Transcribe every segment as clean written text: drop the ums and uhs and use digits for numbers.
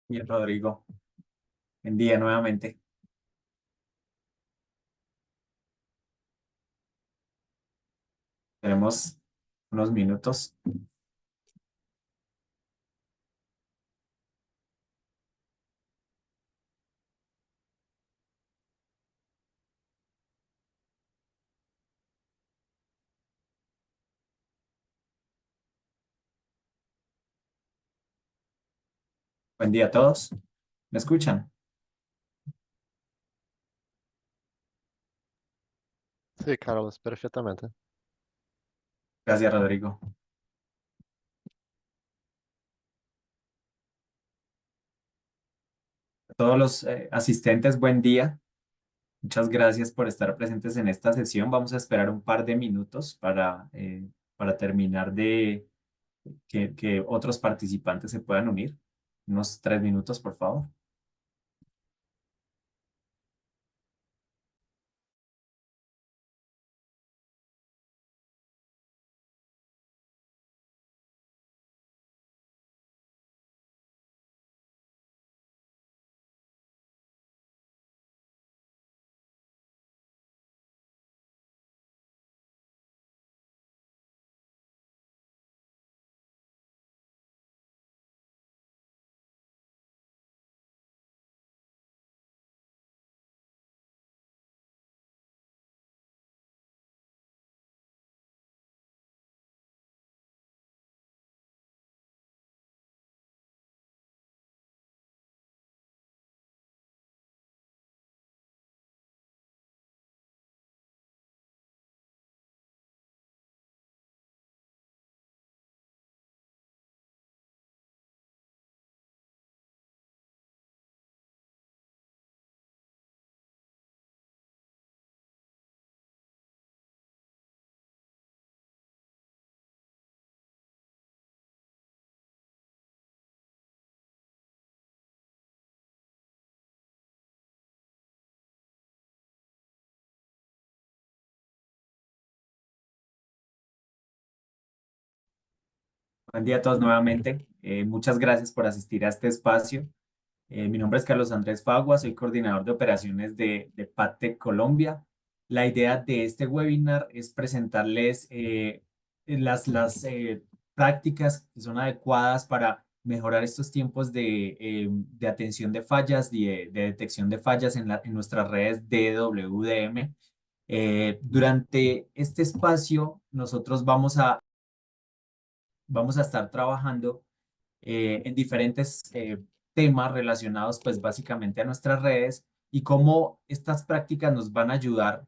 Bien, Rodrigo. Buen día nuevamente. Tenemos unos minutos. Buen día a todos. ¿Me escuchan? Sí, Carlos, perfectamente. Gracias, Rodrigo. A todos los asistentes, buen día. Muchas gracias por estar presentes en esta sesión. Vamos a esperar un par de minutos para terminar de que otros participantes se puedan unir. Unos 3 minutos, por favor. Buen día a todos nuevamente. Muchas gracias por asistir a este espacio. Mi nombre es Carlos Andrés Fagua, soy coordinador de operaciones de PATEC Colombia. La idea de este webinar es presentarles las prácticas que son adecuadas para mejorar estos tiempos de atención de fallas y de detección de fallas en nuestras redes DWDM. Durante este espacio, nosotros vamos a estar trabajando en diferentes temas relacionados pues básicamente a nuestras redes y cómo estas prácticas nos van a ayudar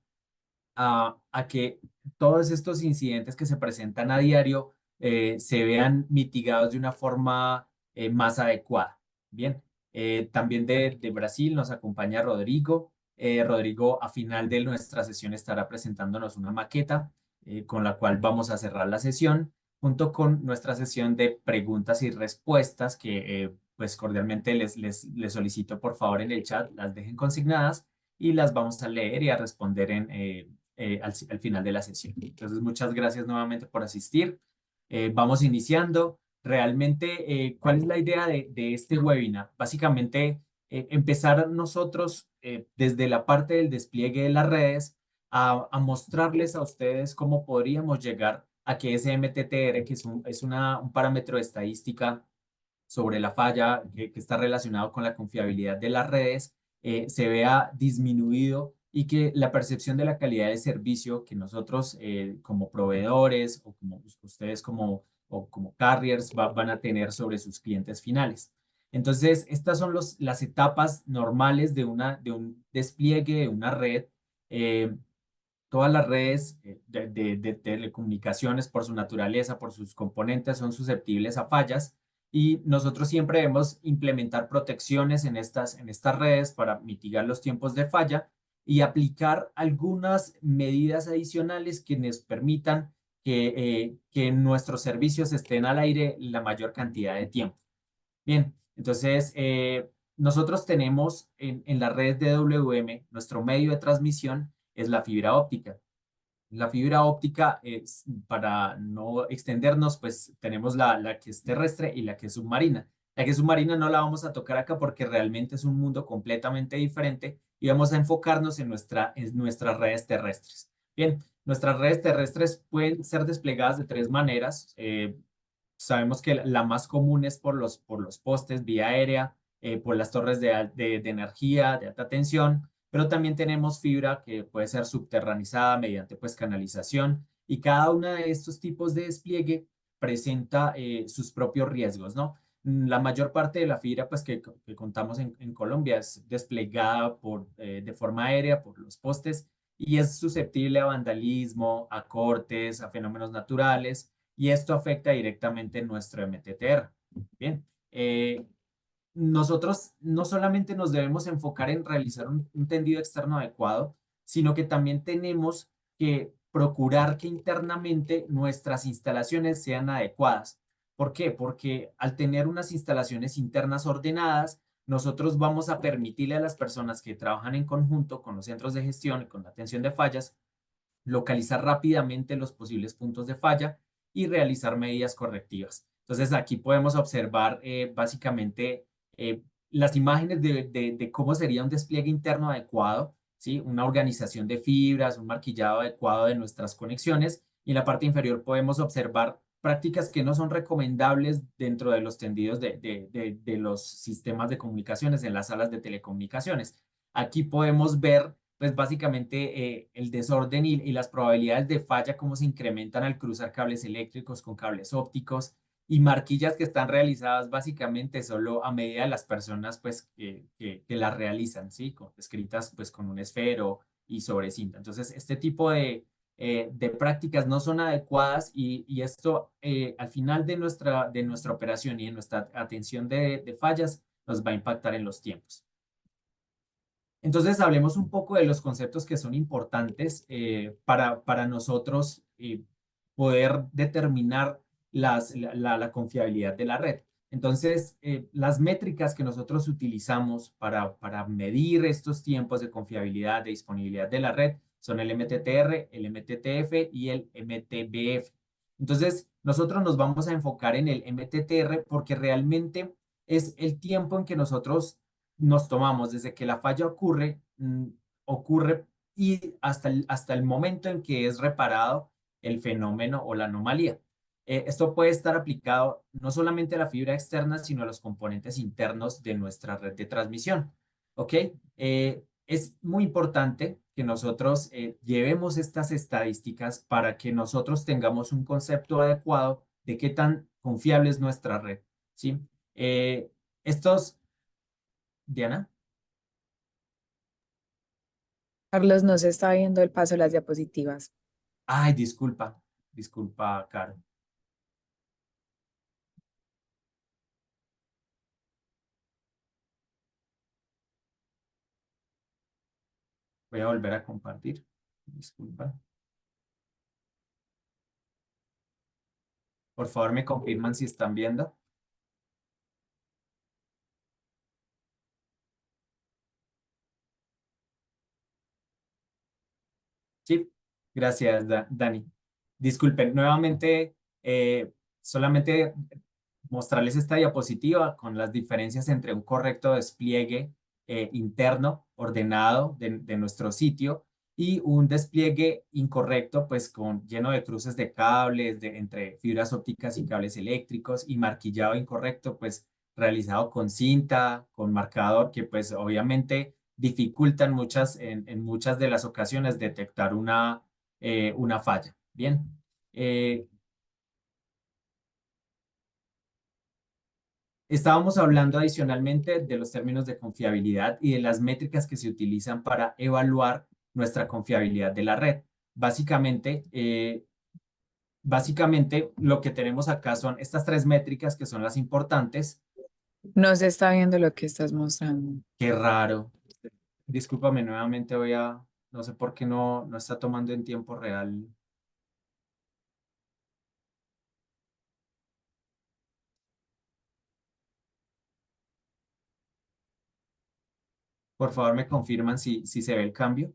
a que todos estos incidentes que se presentan a diario se vean mitigados de una forma más adecuada. Bien, también de Brasil nos acompaña Rodrigo. Rodrigo a final de nuestra sesión estará presentándonos una maqueta con la cual vamos a cerrar la sesión junto con nuestra sesión de preguntas y respuestas que pues cordialmente les solicito por favor en el chat las dejen consignadas y las vamos a leer y a responder al final de la sesión. Entonces, muchas gracias nuevamente por asistir. Vamos iniciando. Realmente, ¿cuál es la idea de este webinar? Básicamente, empezar nosotros desde la parte del despliegue de las redes a mostrarles a ustedes cómo podríamos llegar a que ese MTTR, que es un parámetro de estadística sobre la falla que está relacionado con la confiabilidad de las redes, se vea disminuido y que la percepción de la calidad de servicio que nosotros como proveedores o como ustedes como carriers van a tener sobre sus clientes finales. Entonces, estas son las etapas normales de un despliegue de una red. Eh, Todas las redes de telecomunicaciones, por su naturaleza, por sus componentes, son susceptibles a fallas y nosotros siempre debemos implementar protecciones en estas redes para mitigar los tiempos de falla y aplicar algunas medidas adicionales que nos permitan que nuestros servicios estén al aire la mayor cantidad de tiempo. Bien, entonces nosotros tenemos en las redes de WM, nuestro medio de transmisión es la fibra óptica. La fibra óptica, para no extendernos, pues tenemos la que es terrestre y la que es submarina. La que es submarina no la vamos a tocar acá porque realmente es un mundo completamente diferente y vamos a enfocarnos en nuestras redes terrestres. Bien, nuestras redes terrestres pueden ser desplegadas de tres maneras. Sabemos que la más común es por los postes vía aérea, por las torres de energía de alta tensión, pero también tenemos fibra que puede ser subterranizada mediante pues canalización y cada uno de estos tipos de despliegue presenta sus propios riesgos, ¿no? La mayor parte de la fibra pues que contamos en Colombia es desplegada de forma aérea por los postes y es susceptible a vandalismo, a cortes, a fenómenos naturales y esto afecta directamente nuestro MTTR. Bien, nosotros no solamente nos debemos enfocar en realizar un tendido externo adecuado, sino que también tenemos que procurar que internamente nuestras instalaciones sean adecuadas. ¿Por qué? Porque al tener unas instalaciones internas ordenadas, nosotros vamos a permitirle a las personas que trabajan en conjunto con los centros de gestión y con la atención de fallas localizar rápidamente los posibles puntos de falla y realizar medidas correctivas. Entonces aquí podemos observar básicamente las imágenes de cómo sería un despliegue interno adecuado, ¿sí? Una organización de fibras, un marquillado adecuado de nuestras conexiones y en la parte inferior podemos observar prácticas que no son recomendables dentro de los tendidos de los sistemas de comunicaciones en las salas de telecomunicaciones. Aquí podemos ver pues básicamente el desorden y las probabilidades de falla, cómo se incrementan al cruzar cables eléctricos con cables ópticos y marquillas que están realizadas básicamente solo a medida de las personas pues que las realizan, ¿sí? Escritas pues con un esfero y sobre cinta. Entonces, este tipo de prácticas no son adecuadas y esto al final de nuestra operación y de nuestra atención de fallas nos va a impactar en los tiempos. Entonces, hablemos un poco de los conceptos que son importantes para nosotros poder determinar la confiabilidad de la red. Entonces, las métricas que nosotros utilizamos para medir estos tiempos de confiabilidad, de disponibilidad de la red, son el MTTR, el MTTF y el MTBF. Entonces, nosotros nos vamos a enfocar en el MTTR porque realmente es el tiempo en que nosotros nos tomamos desde que la falla ocurre y hasta el momento en que es reparado el fenómeno o la anomalía. Esto puede estar aplicado no solamente a la fibra externa, sino a los componentes internos de nuestra red de transmisión. ¿Ok? Es muy importante que nosotros llevemos estas estadísticas para que nosotros tengamos un concepto adecuado de qué tan confiable es nuestra red. ¿Sí? Estos, Diana. Carlos, no se está viendo el paso de las diapositivas. Ay, disculpa, Caro. Voy a volver a compartir. Disculpa. Por favor, me confirman si están viendo. Sí, gracias, Dani. Disculpen, nuevamente, solamente mostrarles esta diapositiva con las diferencias entre un correcto despliegue interno ordenado de nuestro sitio y un despliegue incorrecto, pues lleno de cruces de cables entre fibras ópticas y cables eléctricos y marquillado incorrecto, pues realizado con cinta, con marcador, que pues obviamente dificultan en muchas de las ocasiones detectar una falla. Bien. Eh, Estábamos hablando adicionalmente de los términos de confiabilidad y de las métricas que se utilizan para evaluar nuestra confiabilidad de la red. Básicamente, básicamente lo que tenemos acá son estas tres métricas que son las importantes. No se está viendo lo que estás mostrando. Qué raro. Discúlpame nuevamente, no sé por qué no está tomando en tiempo real. Por favor, me confirman si se ve el cambio.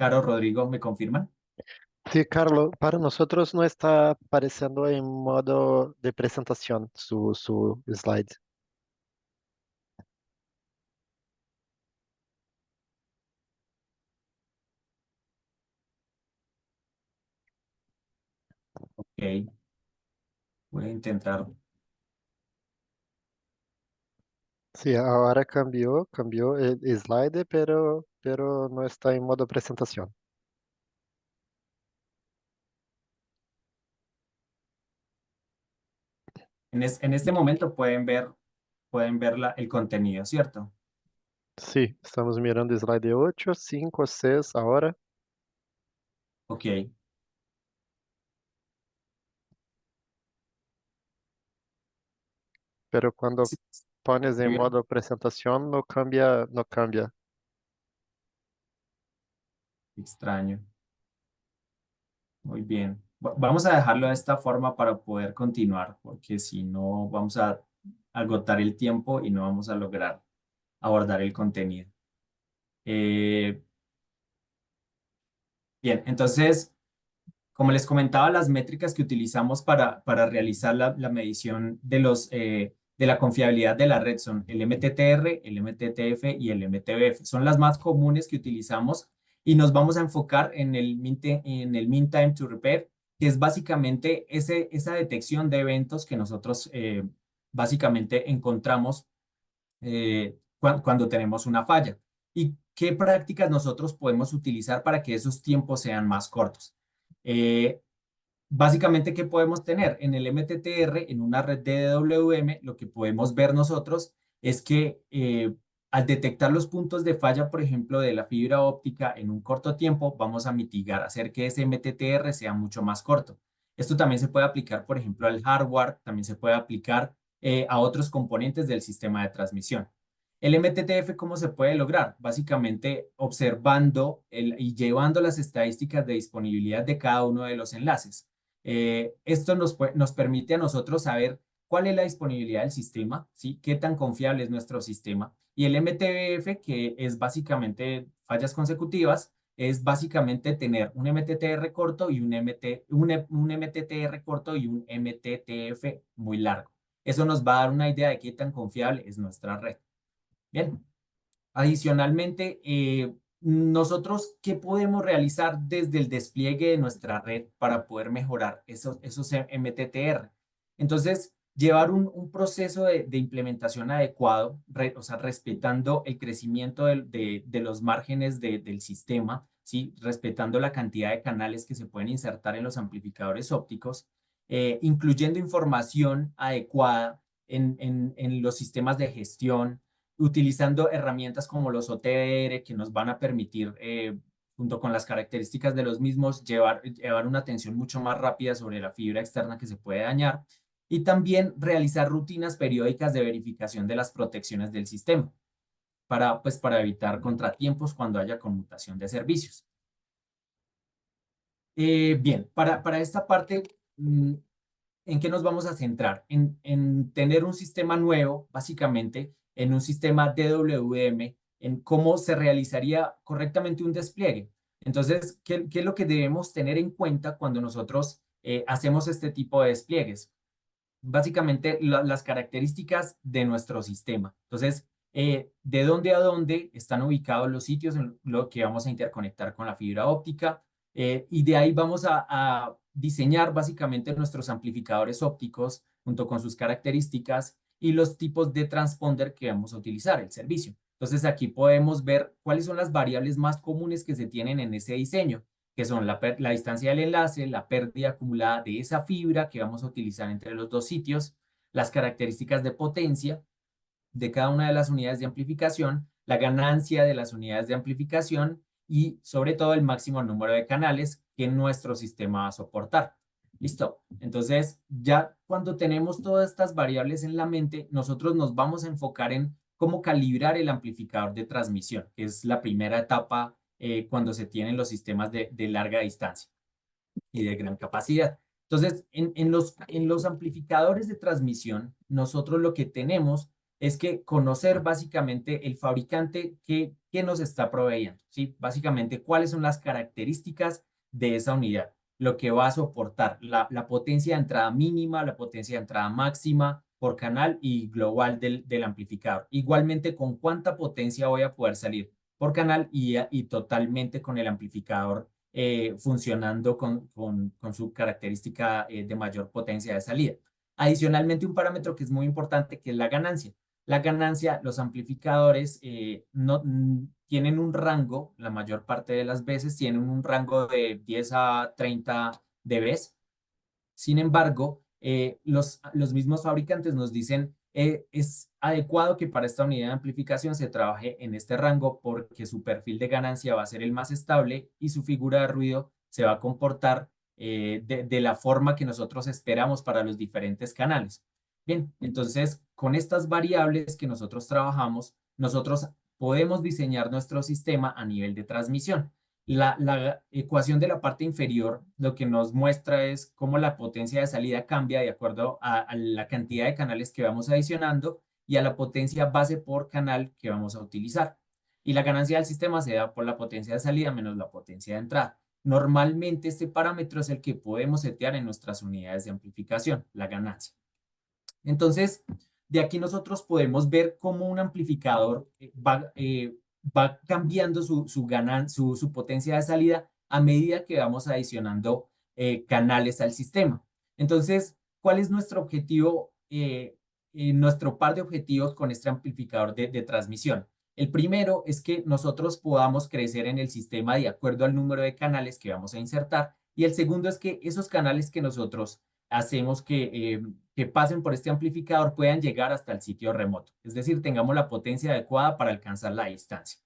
Caro, Rodrigo, ¿me confirman? Sí, Carlos, para nosotros no está apareciendo en modo de presentación su slide. Ok, voy a intentar. Sí, ahora cambió el slide, pero no está en modo presentación. En este momento pueden ver el contenido, ¿cierto? Sí, estamos mirando slide 8, 5, 6 ahora, Ok. pero cuando Sí, pones en ¿sí vieron? modo presentación no cambia, no cambia. Extraño. Muy bien. Vamos a dejarlo de esta forma para poder continuar, porque si no vamos a agotar el tiempo y no vamos a lograr abordar el contenido. Eh, bien, entonces, como les comentaba, las métricas que utilizamos para realizar la medición de la confiabilidad de la red son el MTTR, el MTTF y el MTBF. Son las más comunes que utilizamos y nos vamos a enfocar en en el mean time to repair, que es básicamente esa detección de eventos que nosotros básicamente encontramos cuando tenemos una falla. ¿Y qué prácticas nosotros podemos utilizar para que esos tiempos sean más cortos? Eh, Básicamente, ¿qué podemos tener? En el MTTR, en una red de DWM, lo que podemos ver nosotros es que al detectar los puntos de falla, por ejemplo, de la fibra óptica en un corto tiempo, vamos a mitigar, hacer que ese MTTR sea mucho más corto. Esto también se puede aplicar, por ejemplo, al hardware, también se puede aplicar a otros componentes del sistema de transmisión. El MTTF, ¿cómo se puede lograr? Básicamente observando y llevando las estadísticas de disponibilidad de cada uno de los enlaces. Esto nos permite a nosotros saber cuál es la disponibilidad del sistema, ¿sí? Qué tan confiable es nuestro sistema. Y el MTBF, que es básicamente fallas consecutivas, es básicamente tener un MTTR corto y un MTTR corto y un MTTF muy largo. Eso nos va a dar una idea de qué tan confiable es nuestra red. Bien. Adicionalmente, nosotros, ¿qué podemos realizar desde el despliegue de nuestra red para poder mejorar esos MTTR? Entonces, llevar un proceso de implementación adecuado, o sea, respetando el crecimiento de los márgenes del sistema, ¿sí? Respetando la cantidad de canales que se pueden insertar en los amplificadores ópticos, incluyendo información adecuada en los sistemas de gestión, utilizando herramientas como los OTDR que nos van a permitir, junto con las características de los mismos, llevar una atención mucho más rápida sobre la fibra externa que se puede dañar y también realizar rutinas periódicas de verificación de las protecciones del sistema para evitar contratiempos cuando haya conmutación de servicios. Bien, para esta parte, ¿en qué nos vamos a centrar? En tener un sistema nuevo, básicamente, en un sistema DWM, en cómo se realizaría correctamente un despliegue. Entonces, ¿qué es lo que debemos tener en cuenta cuando nosotros hacemos este tipo de despliegues? Básicamente, las características de nuestro sistema. Entonces, de dónde a dónde están ubicados los sitios en lo que vamos a interconectar con la fibra óptica, y de ahí vamos a diseñar básicamente nuestros amplificadores ópticos junto con sus características y los tipos de transponder que vamos a utilizar, el servicio. Entonces aquí podemos ver cuáles son las variables más comunes que se tienen en ese diseño, que son la distancia del enlace, la pérdida acumulada de esa fibra que vamos a utilizar entre los dos sitios, las características de potencia de cada una de las unidades de amplificación, la ganancia de las unidades de amplificación y sobre todo el máximo número de canales que nuestro sistema va a soportar. Listo. Entonces, ya cuando tenemos todas estas variables en la mente, nosotros nos vamos a enfocar en cómo calibrar el amplificador de transmisión, que es la primera etapa cuando se tienen los sistemas de larga distancia y de gran capacidad. Entonces, en los amplificadores de transmisión, nosotros lo que tenemos es que conocer básicamente el fabricante que nos está proveyendo, ¿sí? Básicamente, cuáles son las características de esa unidad, lo que va a soportar, la potencia de entrada mínima, la potencia de entrada máxima por canal y global del amplificador. Igualmente, con cuánta potencia voy a poder salir por canal y totalmente con el amplificador funcionando con su característica de mayor potencia de salida. Adicionalmente, un parámetro que es muy importante, que es la ganancia. La ganancia, los amplificadores tienen un rango, la mayor parte de las veces tienen un rango de 10 a 30 dB. Sin embargo, los mismos fabricantes nos dicen, es adecuado que para esta unidad de amplificación se trabaje en este rango porque su perfil de ganancia va a ser el más estable y su figura de ruido se va a comportar de la forma que nosotros esperamos para los diferentes canales. Bien, entonces, con estas variables que nosotros trabajamos, nosotros podemos diseñar nuestro sistema a nivel de transmisión. La ecuación de la parte inferior lo que nos muestra es cómo la potencia de salida cambia de acuerdo a la cantidad de canales que vamos adicionando y a la potencia base por canal que vamos a utilizar. Y la ganancia del sistema se da por la potencia de salida menos la potencia de entrada. Normalmente este parámetro es el que podemos setear en nuestras unidades de amplificación, la ganancia. Entonces, de aquí nosotros podemos ver cómo un amplificador va cambiando su potencia de salida a medida que vamos adicionando canales al sistema. Entonces, ¿cuál es nuestro objetivo, nuestro par de objetivos con este amplificador de transmisión? El primero es que nosotros podamos crecer en el sistema de acuerdo al número de canales que vamos a insertar. Y el segundo es que esos canales que nosotros hacemos que pasen por este amplificador puedan llegar hasta el sitio remoto. Es decir, tengamos la potencia adecuada para alcanzar la distancia.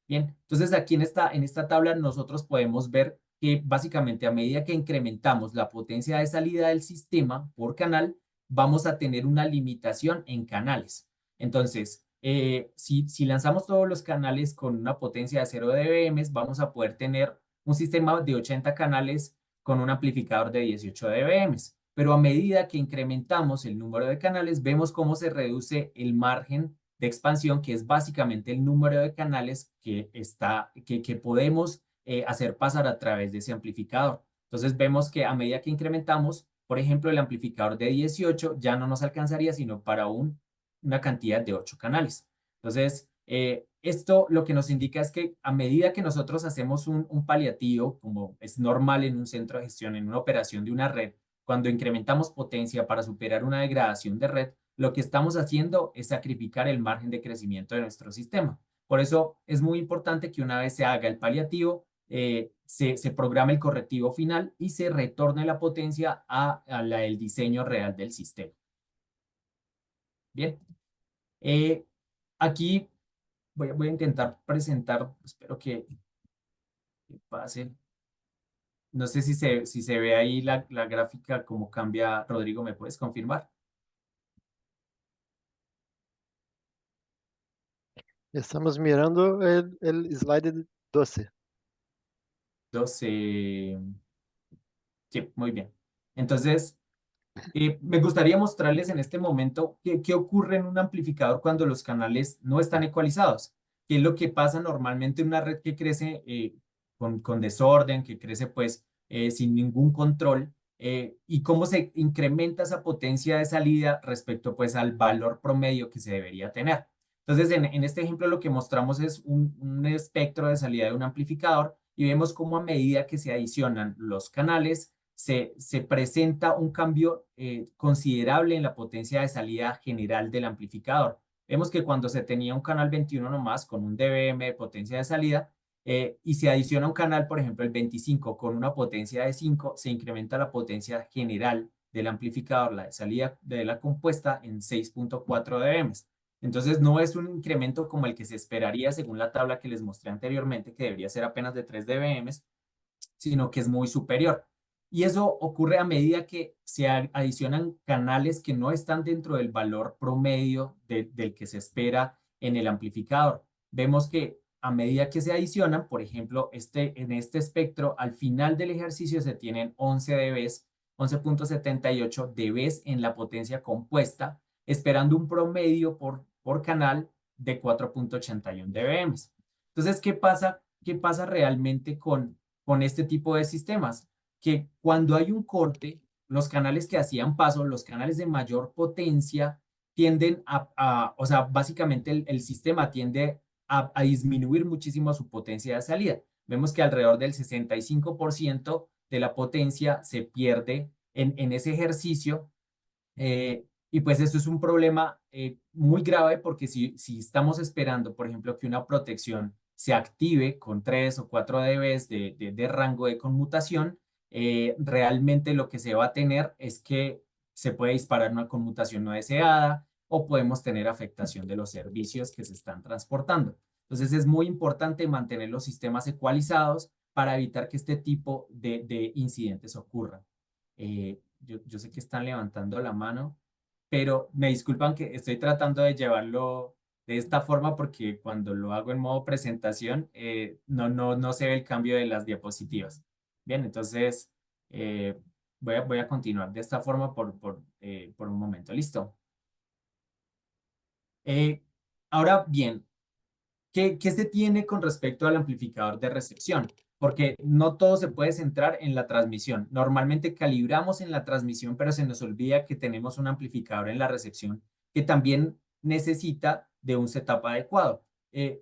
Bien, entonces aquí en esta tabla nosotros podemos ver que básicamente a medida que incrementamos la potencia de salida del sistema por canal, vamos a tener una limitación en canales. Entonces, si lanzamos todos los canales con una potencia de 0 dBm, vamos a poder tener un sistema de 80 canales con un amplificador de 18 dBm. Pero a medida que incrementamos el número de canales, vemos cómo se reduce el margen de expansión, que es básicamente el número de canales que podemos hacer pasar a través de ese amplificador. Entonces vemos que a medida que incrementamos, por ejemplo, el amplificador de 18 ya no nos alcanzaría sino para una cantidad de 8 canales. Entonces, esto lo que nos indica es que a medida que nosotros hacemos un paliativo, como es normal en un centro de gestión, en una operación de una red, cuando incrementamos potencia para superar una degradación de red, lo que estamos haciendo es sacrificar el margen de crecimiento de nuestro sistema. Por eso es muy importante que una vez se haga el paliativo, se programe el correctivo final y se retorne la potencia el diseño real del sistema. Bien, aquí voy a intentar presentar, espero que pase. No sé si se ve ahí la gráfica, cómo cambia. Rodrigo, ¿me puedes confirmar? Estamos mirando el slide 12. 12. Sí, muy bien. Entonces, me gustaría mostrarles en este momento qué ocurre en un amplificador cuando los canales no están ecualizados. ¿Qué es lo que pasa normalmente en una red que crece con desorden, que crece pues sin ningún control? Y cómo se incrementa esa potencia de salida respecto pues al valor promedio que se debería tener. Entonces, en este ejemplo lo que mostramos es un espectro de salida de un amplificador y vemos cómo a medida que se adicionan los canales, se presenta un cambio considerable en la potencia de salida general del amplificador. Vemos que cuando se tenía un canal 21 nomás con un dBm de potencia de salida y se adiciona un canal, por ejemplo, el 25 con una potencia de 5, se incrementa la potencia general del amplificador, la de salida de la compuesta, en 6.4 dBm. Entonces, no es un incremento como el que se esperaría según la tabla que les mostré anteriormente, que debería ser apenas de 3 dBm, sino que es muy superior. Y eso ocurre a medida que se adicionan canales que no están dentro del valor promedio del que se espera en el amplificador. Vemos que a medida que se adicionan, por ejemplo, en este espectro, al final del ejercicio se tienen 11 dB, 11.78 dB en la potencia compuesta, esperando un promedio por canal de 4.81 dBm. Entonces, ¿qué pasa? ¿Qué pasa realmente con este tipo de sistemas? Que cuando hay un corte, los canales que hacían paso, los canales de mayor potencia, tienden o sea, básicamente el sistema tiende a disminuir muchísimo su potencia de salida. Vemos que alrededor del 65% de la potencia se pierde en ese ejercicio. Y pues eso es un problema muy grave porque si estamos esperando, por ejemplo, que una protección se active con 3 o 4 dBs de rango de conmutación, realmente lo que se va a tener es que se puede disparar una conmutación no deseada o podemos tener afectación de los servicios que se están transportando. Entonces es muy importante mantener los sistemas ecualizados para evitar que este tipo de incidentes ocurran. Yo sé que están levantando la mano, pero me disculpan que estoy tratando de llevarlo de esta forma porque cuando lo hago en modo presentación no se ve el cambio de las diapositivas. Bien, entonces voy a continuar de esta forma por un momento. ¿Listo? Eh, Ahora bien, ¿qué se tiene con respecto al amplificador de recepción? Porque no todo se puede centrar en la transmisión. Normalmente calibramos en la transmisión, pero se nos olvida que tenemos un amplificador en la recepción que también necesita de un setup adecuado.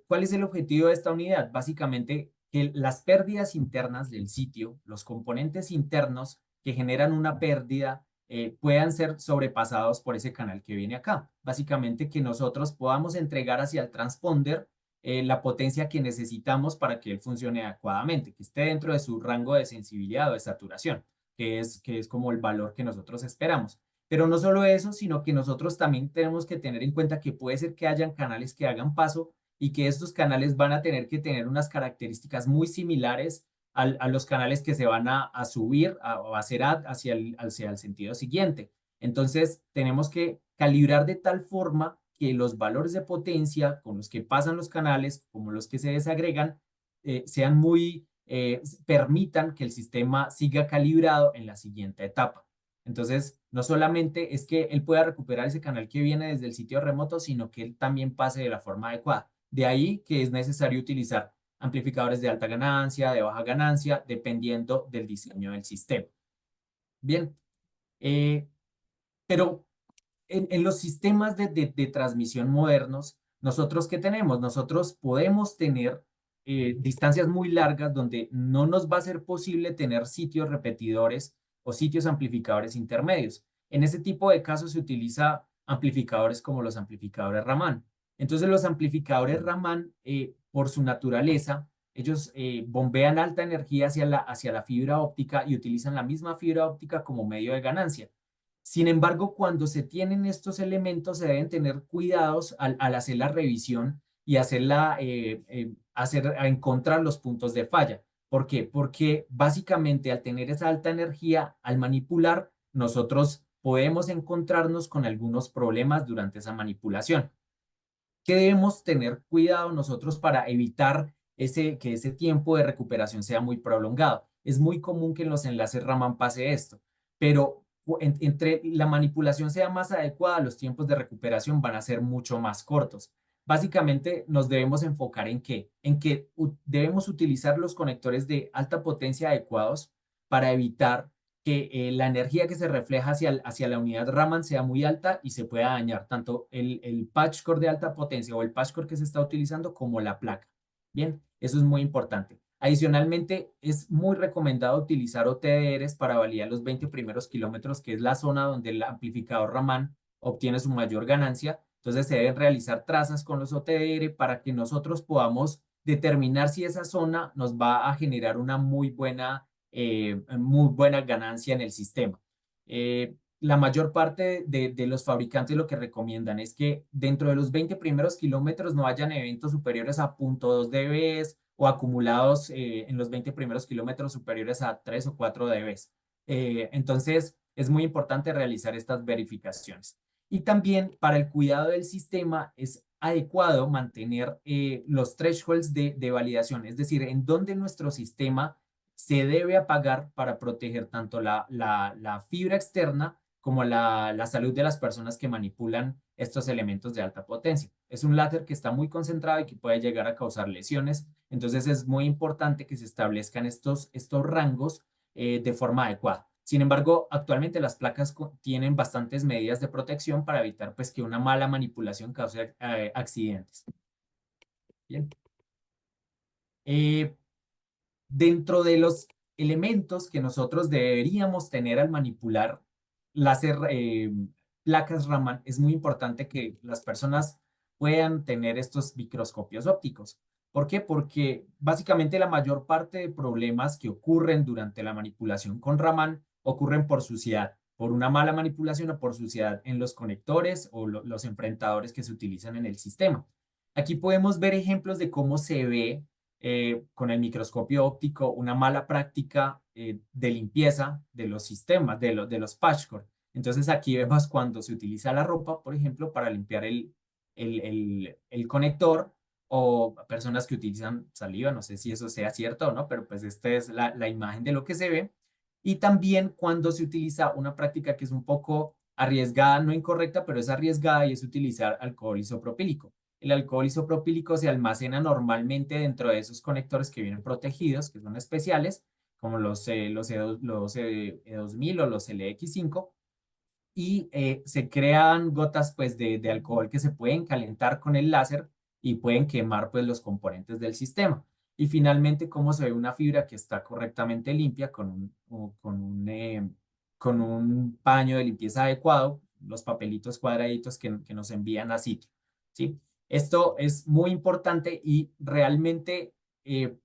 ¿Cuál es el objetivo de esta unidad? Básicamente que las pérdidas internas del sitio, los componentes internos que generan una pérdida, puedan ser sobrepasados por ese canal que viene acá. Básicamente que nosotros podamos entregar hacia el transponder la potencia que necesitamos para que él funcione adecuadamente, que esté dentro de su rango de sensibilidad o de saturación, que es como el valor que nosotros esperamos. Pero no solo eso, sino que nosotros también tenemos que tener en cuenta que puede ser que hayan canales que hagan paso y que estos canales van a tener que tener unas características muy similares a los canales que se van a subir o a hacer hacia el sentido siguiente. Entonces, tenemos que calibrar de tal forma que los valores de potencia con los que pasan los canales, como los que se desagregan, sean permitan que el sistema siga calibrado en la siguiente etapa. Entonces, no solamente es que él pueda recuperar ese canal que viene desde el sitio remoto, sino que él también pase de la forma adecuada. De ahí que es necesario utilizar amplificadores de alta ganancia, de baja ganancia, dependiendo del diseño del sistema. Bien, pero en los sistemas de transmisión modernos, ¿nosotros qué tenemos? Nosotros podemos tener distancias muy largas donde no nos va a ser posible tener sitios repetidores o sitios amplificadores intermedios. En ese tipo de casos se utiliza amplificadores como los amplificadores Raman. Entonces los amplificadores Raman, por su naturaleza, ellos bombean alta energía hacia la fibra óptica y utilizan la misma fibra óptica como medio de ganancia. Sin embargo, cuando se tienen estos elementos, se deben tener cuidados al hacer la revisión y a encontrar los puntos de falla. ¿Por qué? Porque básicamente al tener esa alta energía, al manipular, nosotros podemos encontrarnos con algunos problemas durante esa manipulación. ¿Qué debemos tener cuidado nosotros para evitar que ese tiempo de recuperación sea muy prolongado? Es muy común que en los enlaces Raman pase esto, pero entre la manipulación sea más adecuada, los tiempos de recuperación van a ser mucho más cortos. Básicamente nos debemos enfocar en qué, debemos utilizar los conectores de alta potencia adecuados para evitar que la energía que se refleja hacia la unidad Raman sea muy alta y se pueda dañar tanto el patch core de alta potencia o el patch core que se está utilizando como la placa. Bien, eso es muy importante. Adicionalmente, es muy recomendado utilizar OTDRs para validar los 20 primeros kilómetros, que es la zona donde el amplificador Raman obtiene su mayor ganancia. Entonces, se deben realizar trazas con los OTDR para que nosotros podamos determinar si esa zona nos va a generar una muy buena ganancia en el sistema. La mayor parte de los fabricantes lo que recomiendan es que dentro de los 20 primeros kilómetros no hayan eventos superiores a 0.2 dBs o acumulados en los 20 primeros kilómetros superiores a 3 o 4 dBs. Entonces, es muy importante realizar estas verificaciones. Y también para el cuidado del sistema es adecuado mantener los thresholds de validación, es decir, en donde nuestro sistema se debe apagar para proteger tanto la fibra externa como la salud de las personas que manipulan estos elementos de alta potencia. Es un láser que está muy concentrado y que puede llegar a causar lesiones, entonces es muy importante que se establezcan estos rangos de forma adecuada. Sin embargo, actualmente las placas tienen bastantes medidas de protección para evitar pues, que una mala manipulación cause accidentes. Bien. Dentro de los elementos que nosotros deberíamos tener al manipular láser, placas Raman, es muy importante que las personas puedan tener estos microscopios ópticos. ¿Por qué? Porque básicamente la mayor parte de problemas que ocurren durante la manipulación con Raman ocurren por suciedad, por una mala manipulación o por suciedad en los conectores o los enfrentadores que se utilizan en el sistema. Aquí podemos ver ejemplos de cómo se ve con el microscopio óptico una mala práctica de limpieza de los sistemas, de los patch cord. Entonces aquí vemos cuando se utiliza la ropa, por ejemplo, para limpiar el conector, o personas que utilizan saliva, no sé si eso sea cierto o no, pero pues esta es la imagen de lo que se ve. Y también cuando se utiliza una práctica que es un poco arriesgada, no incorrecta, pero es arriesgada, y es utilizar alcohol isopropílico. El alcohol isopropílico se almacena normalmente dentro de esos conectores que vienen protegidos, que son especiales, como los E2000 o los LX5, y se crean gotas pues, de alcohol que se pueden calentar con el láser y pueden quemar pues, los componentes del sistema. Y finalmente, cómo se ve una fibra que está correctamente limpia con un paño de limpieza adecuado, los papelitos cuadraditos que nos envían a sitio, ¿sí? Esto es muy importante, y realmente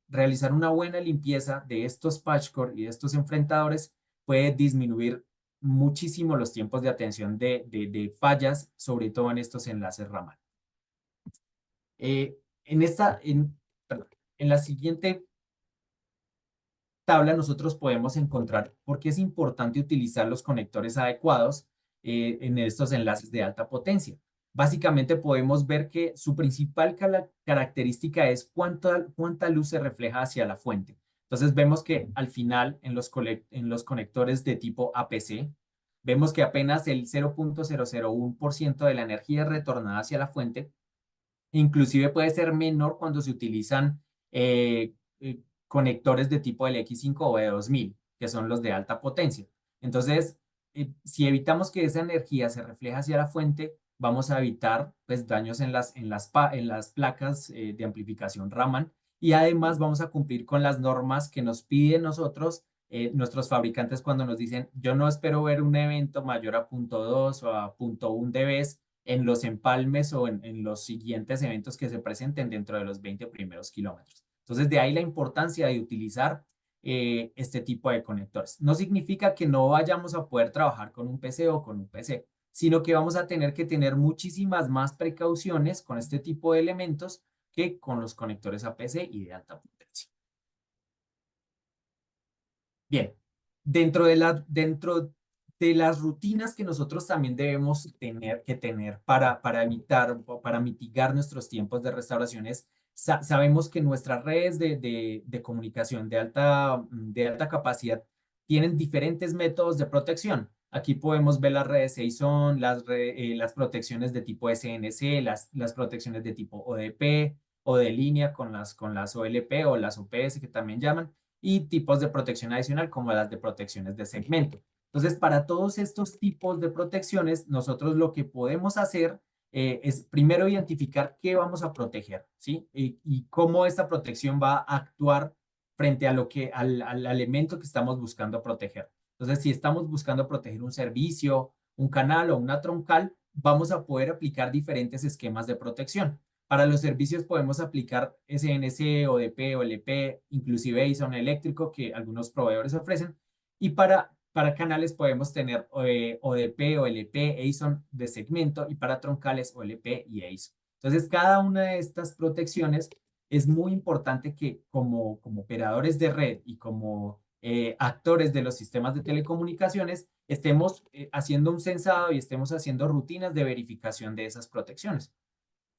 realizar una buena limpieza de estos patch cord y de estos enfrentadores puede disminuir muchísimo los tiempos de atención de fallas, sobre todo en estos enlaces Raman. Perdón, en la siguiente tabla nosotros podemos encontrar por qué es importante utilizar los conectores adecuados en estos enlaces de alta potencia. Básicamente podemos ver que su principal característica es cuánta luz se refleja hacia la fuente. Entonces vemos que al final en los conectores de tipo APC, vemos que apenas el 0.001% de la energía es retornada hacia la fuente. Inclusive puede ser menor cuando se utilizan conectores de tipo LX5 o E2000, que son los de alta potencia. Entonces, si evitamos que esa energía se refleje hacia la fuente, vamos a evitar pues, daños en las placas de amplificación Raman, y además vamos a cumplir con las normas que nos piden nuestros fabricantes, cuando nos dicen: yo no espero ver un evento mayor a 0.2 o a 0.1 dB en los empalmes o en los siguientes eventos que se presenten dentro de los 20 primeros kilómetros. Entonces, de ahí la importancia de utilizar este tipo de conectores. No significa que no vayamos a poder trabajar con un PC o con un PC, sino que vamos a tener que tener muchísimas más precauciones con este tipo de elementos que con los conectores APC y de alta potencia. Bien, dentro de las rutinas que nosotros también debemos tener para evitar o para mitigar nuestros tiempos de restauraciones, sabemos que nuestras redes de comunicación de alta capacidad tienen diferentes métodos de protección. Aquí podemos ver las redes ASON, las protecciones de tipo SNC, las protecciones de tipo ODP o de línea con las OLP o las OPS, que también llaman, y tipos de protección adicional como las de protecciones de segmento. Entonces, para todos estos tipos de protecciones, nosotros lo que podemos hacer es primero identificar qué vamos a proteger, ¿sí? Y cómo esta protección va a actuar frente a al elemento que estamos buscando proteger. Entonces, si estamos buscando proteger un servicio, un canal o una troncal, vamos a poder aplicar diferentes esquemas de protección. Para los servicios podemos aplicar SNC, ODP, OLP, inclusive ASON eléctrico, que algunos proveedores ofrecen. Y para canales podemos tener ODP, OLP, ASON de segmento, y para troncales OLP y ASON. Entonces, cada una de estas protecciones es muy importante que como operadores de red y como actores de los sistemas de telecomunicaciones estemos haciendo un censado y estemos haciendo rutinas de verificación de esas protecciones.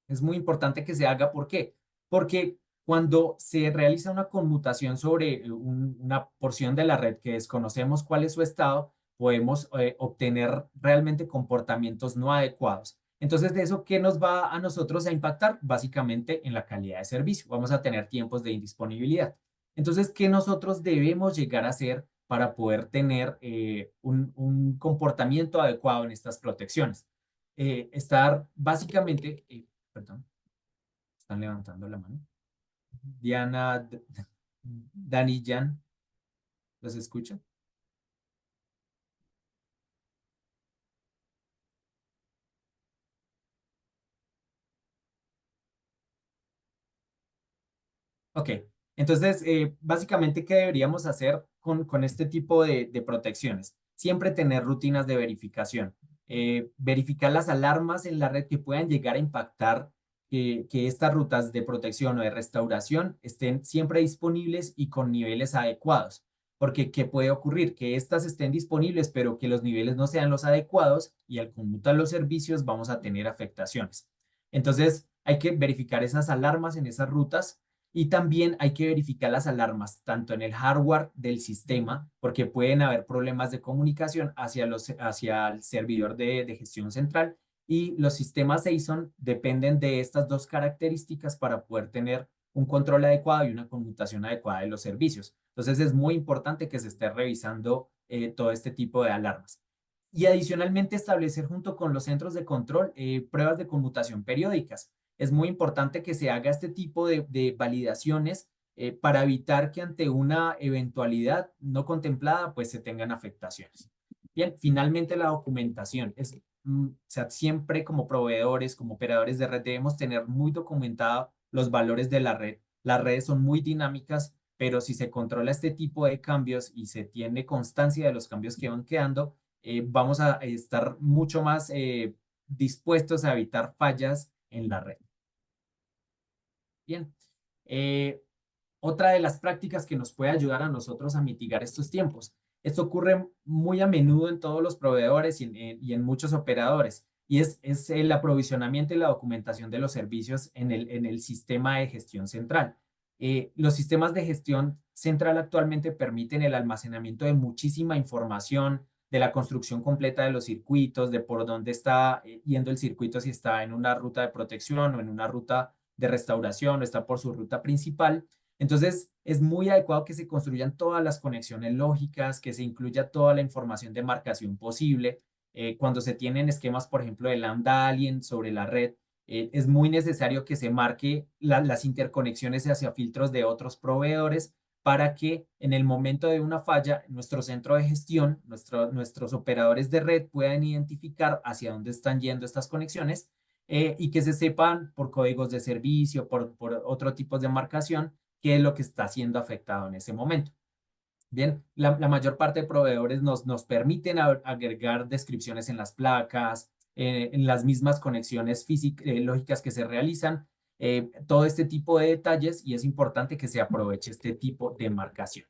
Es muy importante que se haga. ¿Por qué? Porque cuando se realiza una conmutación sobre una porción de la red que desconocemos cuál es su estado, podemos obtener realmente comportamientos no adecuados. Entonces, ¿de eso qué nos va a nosotros a impactar? Básicamente en la calidad de servicio. Vamos a tener tiempos de indisponibilidad. Entonces, ¿qué nosotros debemos llegar a hacer para poder tener un comportamiento adecuado en estas protecciones? Estar básicamente, perdón, están levantando la mano. Diana, Dani, Jan, ¿los escucho? Ok, entonces, básicamente, ¿qué deberíamos hacer con este tipo de protecciones? Siempre tener rutinas de verificación. Verificar las alarmas en la red que puedan llegar a impactar que estas rutas de protección o de restauración estén siempre disponibles y con niveles adecuados. Porque, ¿qué puede ocurrir? Que estas estén disponibles, pero que los niveles no sean los adecuados y al conmutar los servicios vamos a tener afectaciones. Entonces, hay que verificar esas alarmas en esas rutas y también hay que verificar las alarmas, tanto en el hardware del sistema, porque pueden haber problemas de comunicación hacia el servidor de gestión central, y los sistemas ASIN dependen de estas dos características para poder tener un control adecuado y una conmutación adecuada de los servicios. Entonces es muy importante que se esté revisando todo este tipo de alarmas. Y adicionalmente establecer junto con los centros de control pruebas de conmutación periódicas. Es muy importante que se haga este tipo de validaciones para evitar que ante una eventualidad no contemplada pues se tengan afectaciones. Bien, finalmente la documentación. O sea, siempre como proveedores, como operadores de red debemos tener muy documentado los valores de la red. Las redes son muy dinámicas, pero si se controla este tipo de cambios y se tiene constancia de los cambios que van quedando, vamos a estar mucho más dispuestos a evitar fallas en la red. Bien. Otra de las prácticas que nos puede ayudar a nosotros a mitigar estos tiempos. Esto ocurre muy a menudo en todos los proveedores y en muchos operadores, y es el aprovisionamiento y la documentación de los servicios en el sistema de gestión central. Los sistemas de gestión central actualmente permiten el almacenamiento de muchísima información, de la construcción completa de los circuitos, de por dónde está yendo el circuito, si está en una ruta de protección o en una ruta de restauración o está por su ruta principal. Entonces, es muy adecuado que se construyan todas las conexiones lógicas, que se incluya toda la información de marcación posible. Cuando se tienen esquemas, por ejemplo, de lambda alien sobre la red, es muy necesario que se marque las interconexiones hacia filtros de otros proveedores para que en el momento de una falla, nuestro centro de gestión, nuestros operadores de red puedan identificar hacia dónde están yendo estas conexiones y que se sepan por códigos de servicio, por otro tipo de marcación, qué es lo que está siendo afectado en ese momento. Bien, la mayor parte de proveedores nos permiten agregar descripciones en las placas, en las mismas conexiones lógicas que se realizan, todo este tipo de detalles, y es importante que se aproveche este tipo de marcación.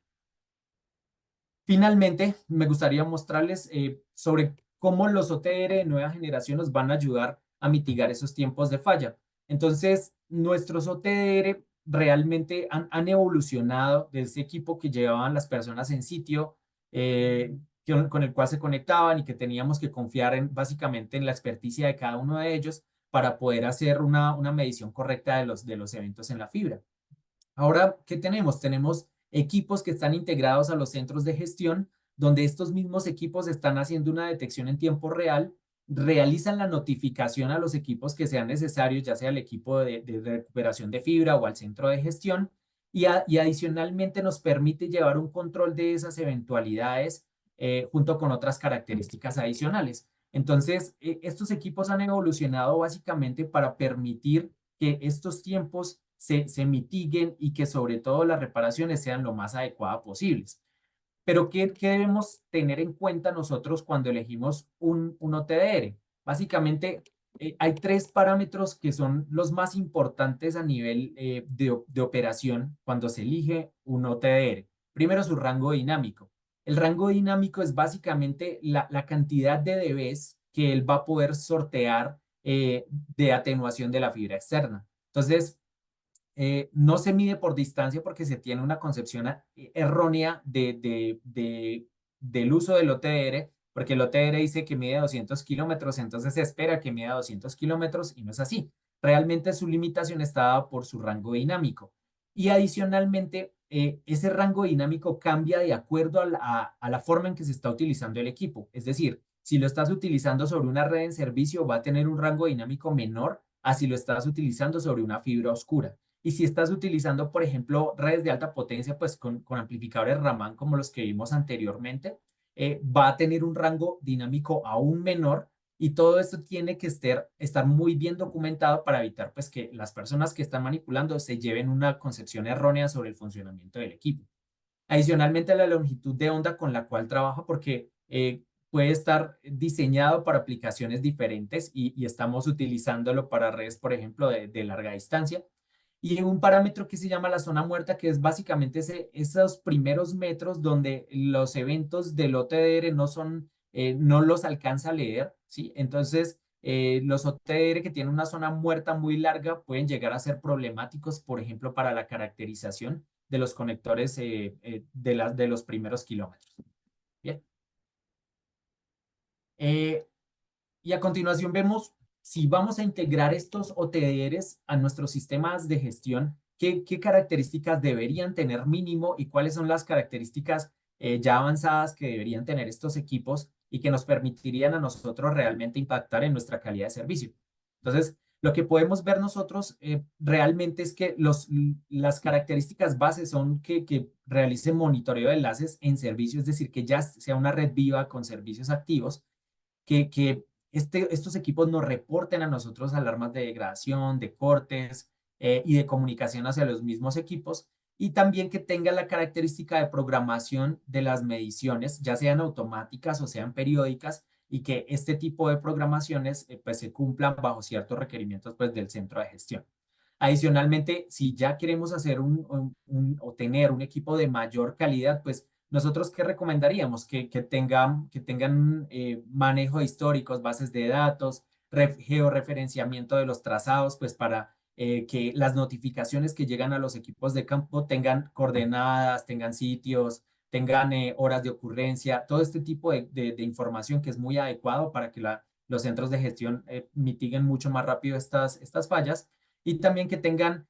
Finalmente, me gustaría mostrarles sobre cómo los OTR de nueva generación nos van a ayudar a mitigar esos tiempos de falla. Entonces, nuestros OTR realmente han evolucionado de ese equipo que llevaban las personas en sitio, con el cual se conectaban y que teníamos que confiar básicamente en la experticia de cada uno de ellos para poder hacer una medición correcta de los eventos en la fibra. Ahora, ¿qué tenemos? Tenemos equipos que están integrados a los centros de gestión, donde estos mismos equipos están haciendo una detección en tiempo real, realizan la notificación a los equipos que sean necesarios, ya sea el equipo de recuperación de fibra o al centro de gestión, y adicionalmente nos permite llevar un control de esas eventualidades junto con otras características adicionales. Entonces, estos equipos han evolucionado básicamente para permitir que estos tiempos se mitiguen y que sobre todo las reparaciones sean lo más adecuadas posibles. Pero ¿qué debemos tener en cuenta nosotros cuando elegimos un OTDR? Básicamente, hay tres parámetros que son los más importantes a nivel de operación cuando se elige un OTDR. Primero, su rango dinámico. El rango dinámico es básicamente la cantidad de dBs que él va a poder sortear de atenuación de la fibra externa. Entonces, no se mide por distancia porque se tiene una concepción errónea del uso del OTR, porque el OTDR dice que mide 200 kilómetros, entonces se espera que mida 200 kilómetros y no es así. Realmente su limitación está dada por su rango dinámico. Y adicionalmente, ese rango dinámico cambia de acuerdo a la forma en que se está utilizando el equipo. Es decir, si lo estás utilizando sobre una red en servicio, va a tener un rango dinámico menor a si lo estás utilizando sobre una fibra oscura. Y si estás utilizando, por ejemplo, redes de alta potencia, pues con amplificadores Raman como los que vimos anteriormente, va a tener un rango dinámico aún menor y todo esto tiene que estar muy bien documentado para evitar pues que las personas que están manipulando se lleven una concepción errónea sobre el funcionamiento del equipo. Adicionalmente, la longitud de onda con la cual trabaja, porque puede estar diseñado para aplicaciones diferentes y estamos utilizándolo para redes, por ejemplo, de larga distancia. Y un parámetro que se llama la zona muerta, que es básicamente esos primeros metros donde los eventos del OTDR no los alcanza a leer, ¿sí? Entonces, los OTDR que tienen una zona muerta muy larga pueden llegar a ser problemáticos, por ejemplo, para la caracterización de los conectores de los primeros kilómetros. Bien. Y a continuación vemos si vamos a integrar estos OTDRs a nuestros sistemas de gestión, qué características deberían tener mínimo y cuáles son las características ya avanzadas que deberían tener estos equipos y que nos permitirían a nosotros realmente impactar en nuestra calidad de servicio. Entonces, lo que podemos ver nosotros realmente es que las características bases son que realicen monitoreo de enlaces en servicio, es decir, que ya sea una red viva con servicios activos, que estos equipos nos reporten a nosotros alarmas de degradación, de cortes y de comunicación hacia los mismos equipos, y también que tenga la característica de programación de las mediciones, ya sean automáticas o sean periódicas, y que este tipo de programaciones pues se cumplan bajo ciertos requerimientos pues del centro de gestión. Adicionalmente, si ya queremos hacer o tener un equipo de mayor calidad, pues nosotros, ¿qué recomendaríamos? Que tengan manejo de históricos, bases de datos, georreferenciamiento de los trazados, pues para que las notificaciones que llegan a los equipos de campo tengan coordenadas, tengan sitios, tengan horas de ocurrencia, todo este tipo de información que es muy adecuado para que los centros de gestión mitiguen mucho más rápido estas fallas y también que tengan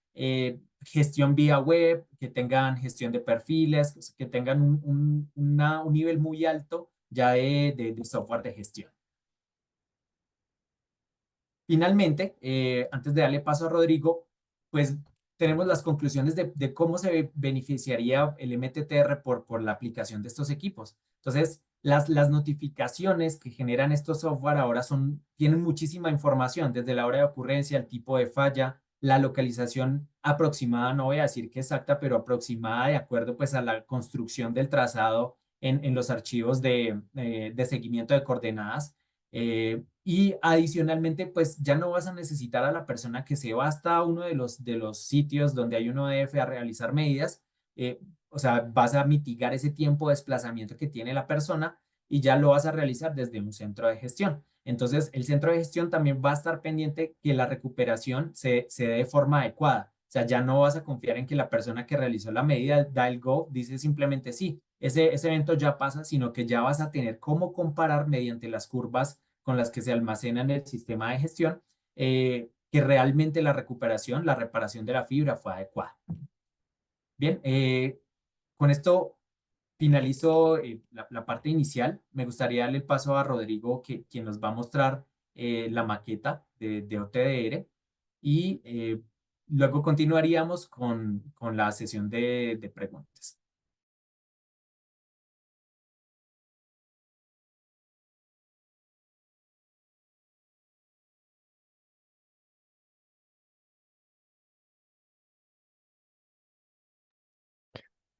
gestión vía web, que tengan gestión de perfiles, que tengan un nivel muy alto ya de software de gestión. Finalmente, antes de darle paso a Rodrigo, pues tenemos las conclusiones de cómo se beneficiaría el MTTR por la aplicación de estos equipos. Entonces, las notificaciones que generan estos software ahora tienen muchísima información, desde la hora de ocurrencia, el tipo de falla, la localización aproximada, no voy a decir que exacta, pero aproximada de acuerdo pues a la construcción del trazado en los archivos de seguimiento de coordenadas. Y adicionalmente, pues ya no vas a necesitar a la persona que se va hasta uno de los sitios donde hay un ODF a realizar medidas. O sea, vas a mitigar ese tiempo de desplazamiento que tiene la persona y ya lo vas a realizar desde un centro de gestión. Entonces, el centro de gestión también va a estar pendiente que la recuperación se dé de forma adecuada. O sea, ya no vas a confiar en que la persona que realizó la medida da el go, dice simplemente sí, ese evento ya pasa, sino que ya vas a tener cómo comparar mediante las curvas con las que se almacena en el sistema de gestión, que realmente la recuperación, la reparación de la fibra fue adecuada. Bien, con esto finalizo la parte inicial. Me gustaría darle el paso a Rodrigo, quien nos va a mostrar la maqueta de OTDR y luego continuaríamos con la sesión de preguntas.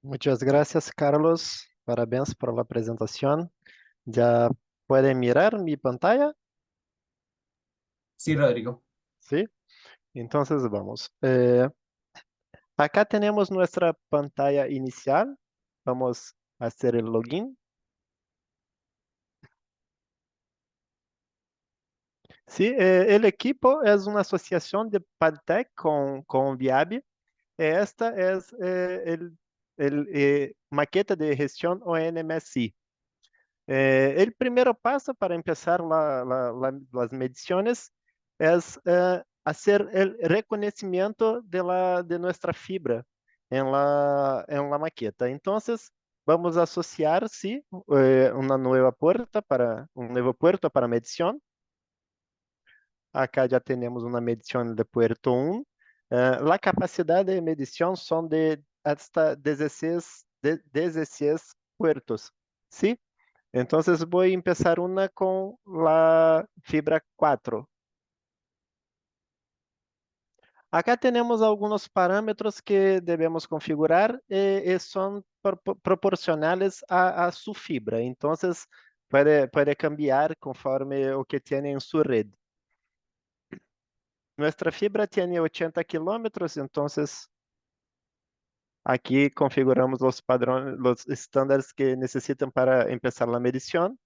Muchas gracias, Carlos. Parabéns por la presentación. ¿Ya pueden mirar mi pantalla? Sí, Rodrigo. Sí. Entonces vamos. Acá tenemos nuestra pantalla inicial. Vamos a hacer el login. Sí, el equipo es una asociación de Padtech con Viabi. Esta es el maqueta de gestión ONMSI. El primer paso para empezar las mediciones es hacer el reconocimiento de nuestra fibra en la maqueta. Entonces, vamos a asociar, sí, un nuevo puerto para medición. Acá já temos uma medição de puerto 1. A capacidade de medição são de hasta 16 puertos, ¿sí? Entonces voy a empezar una con la fibra 4. Acá tenemos algunos parámetros que debemos configurar y son proporcionales a su fibra. Entonces puede cambiar conforme o que tiene en su red. Nuestra fibra tiene 80 kilómetros, entonces aquí configuramos los padrones, los estándares que necesitan para empezar la medición.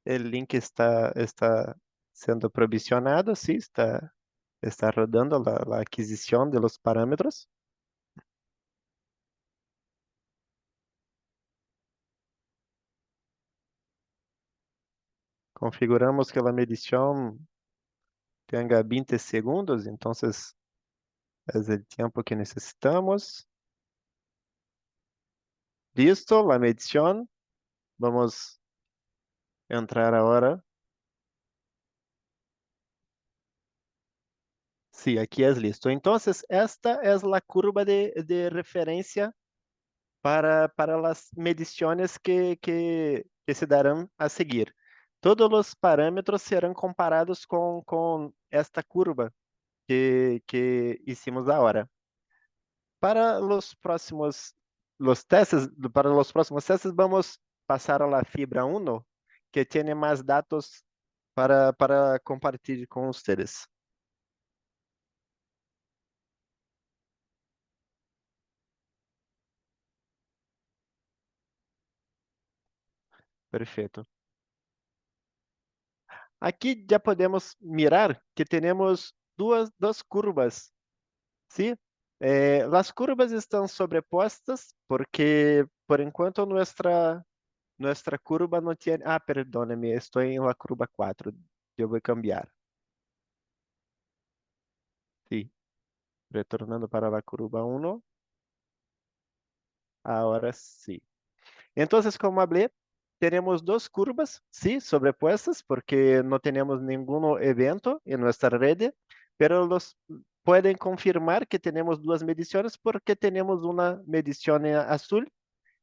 El link está siendo provisionado, sí, está rodando la adquisición de los parámetros. Configuramos que la medición tenga 20 segundos, entonces es el tiempo que necesitamos. Listo, la medición. Vamos a entrar ahora. Sí, aquí es listo. Entonces, esta es la curva de referencia para las mediciones que se darán a seguir. Todos los parámetros serán comparados con esta curva que hicimos ahora. Para para los próximos testes, vamos pasar a la fibra 1, que tiene más datos para compartir con ustedes. Perfecto. Aquí ya podemos mirar que tenemos dos curvas, ¿sí? Las curvas están sobrepuestas porque por enquanto nuestra curva no tiene... Ah, perdóname, estoy en la curva 4. Yo voy a cambiar. Sí, retornando para la curva 1. Ahora sí. Entonces, como hablé, tenemos dos curvas, sí, sobrepuestas, porque no tenemos ningún evento en nuestra red, pero los pueden confirmar que tenemos dos mediciones porque tenemos una medición en azul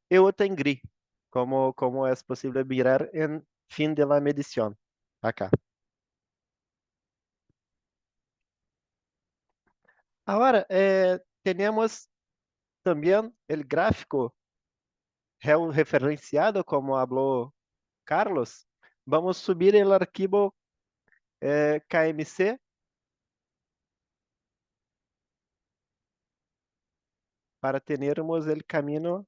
y otra en gris, como es posible mirar en fin de la medición. Acá. Ahora, tenemos también el gráfico referenciado, como habló Carlos. Vamos a subir el archivo KMC para tenermos el camino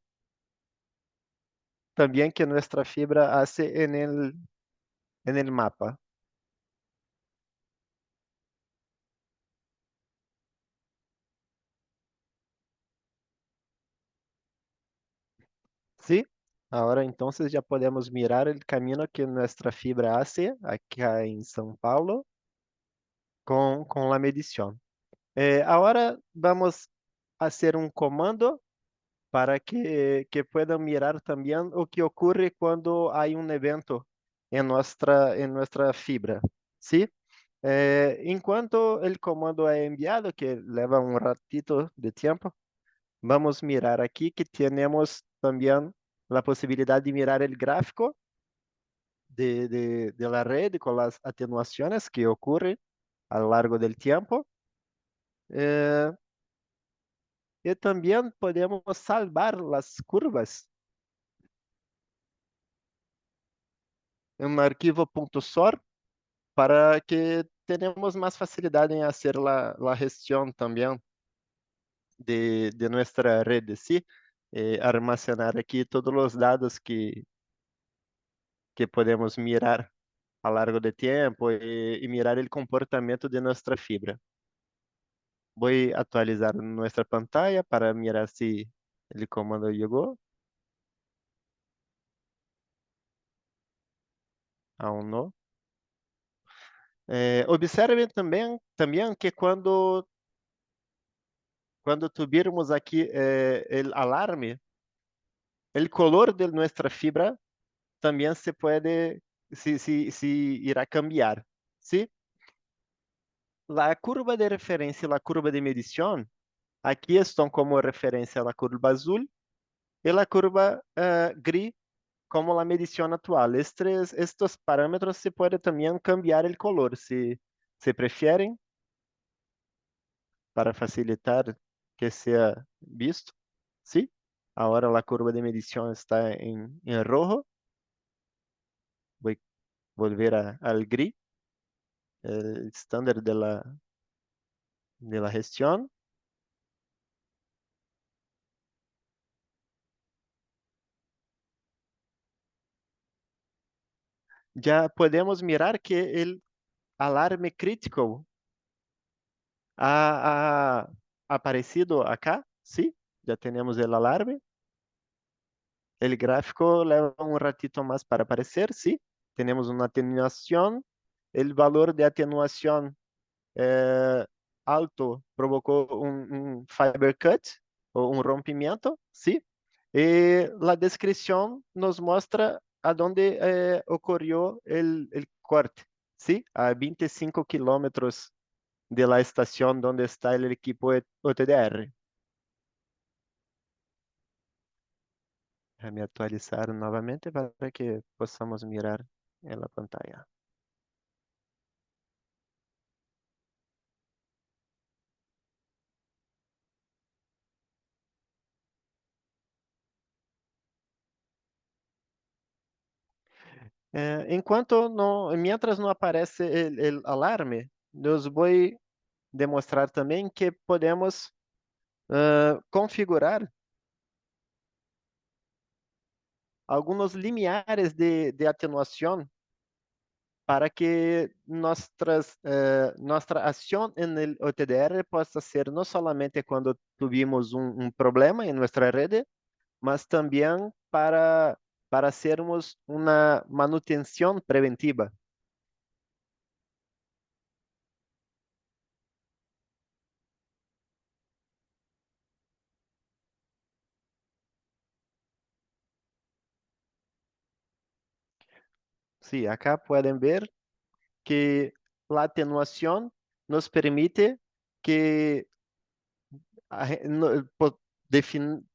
también que nuestra fibra hace en el mapa. ¿Sí? Ahora entonces ya podemos mirar el camino que nuestra fibra hace acá en São Paulo con la medición. Ahora vamos a hacer un comando para que puedan mirar también lo que ocurre cuando hay un evento en nuestra fibra, ¿sí? En cuanto el comando es enviado, que lleva un ratito de tiempo, vamos a mirar aquí que tenemos también la posibilidad de mirar el gráfico de la red con las atenuaciones que ocurren a lo largo del tiempo. Eh, y también podemos salvar las curvas en un archivo .sor para que tenemos más facilidad en hacer la gestión también de nuestra red, ¿sí? Almacenar aquí todos los datos que podemos mirar a lo largo de tiempo y mirar el comportamiento de nuestra fibra. Voy a actualizar nuestra pantalla para mirar si El comando llegó, aún no. Observe também que quando tuviéramos aqui o alarme, o color de nossa fibra também se irá cambiar, ¿sí? A curva de referência e a curva de medição aqui estão como referência a curva azul e a curva gris como a medição atual. Estes parâmetros se pode também cambiar o color, se preferem, para facilitar que seja visto. ¿Sí? Ahora la curva de medición está en rojo. Voy a volver al gris, el estándar de la gestión. Ya podemos mirar que el alarme crítico ha aparecido acá, ¿sí? Ya tenemos el alarme. El gráfico lleva un ratito más para aparecer, ¿sí? Tenemos una atenuación. El valor de atenuación alto provocou fiber cut, ou rompimento, ¿sí? E a descrição nos mostra aonde ocorreu o corte, ¿sí? A 25 kilómetros de la estación donde está el equipo OTDR. Déjame actualizar novamente para que possamos mirar en la pantalla. Mientras não aparece o alarme, eu vou demonstrar também que podemos configurar alguns limiares de atenuação para que nossa ação no OTDR possa ser não somente quando tuvimos problema em nossa rede, mas também para sermos uma manutenção preventiva. Sí, acá pueden ver que la atenuación nos permite que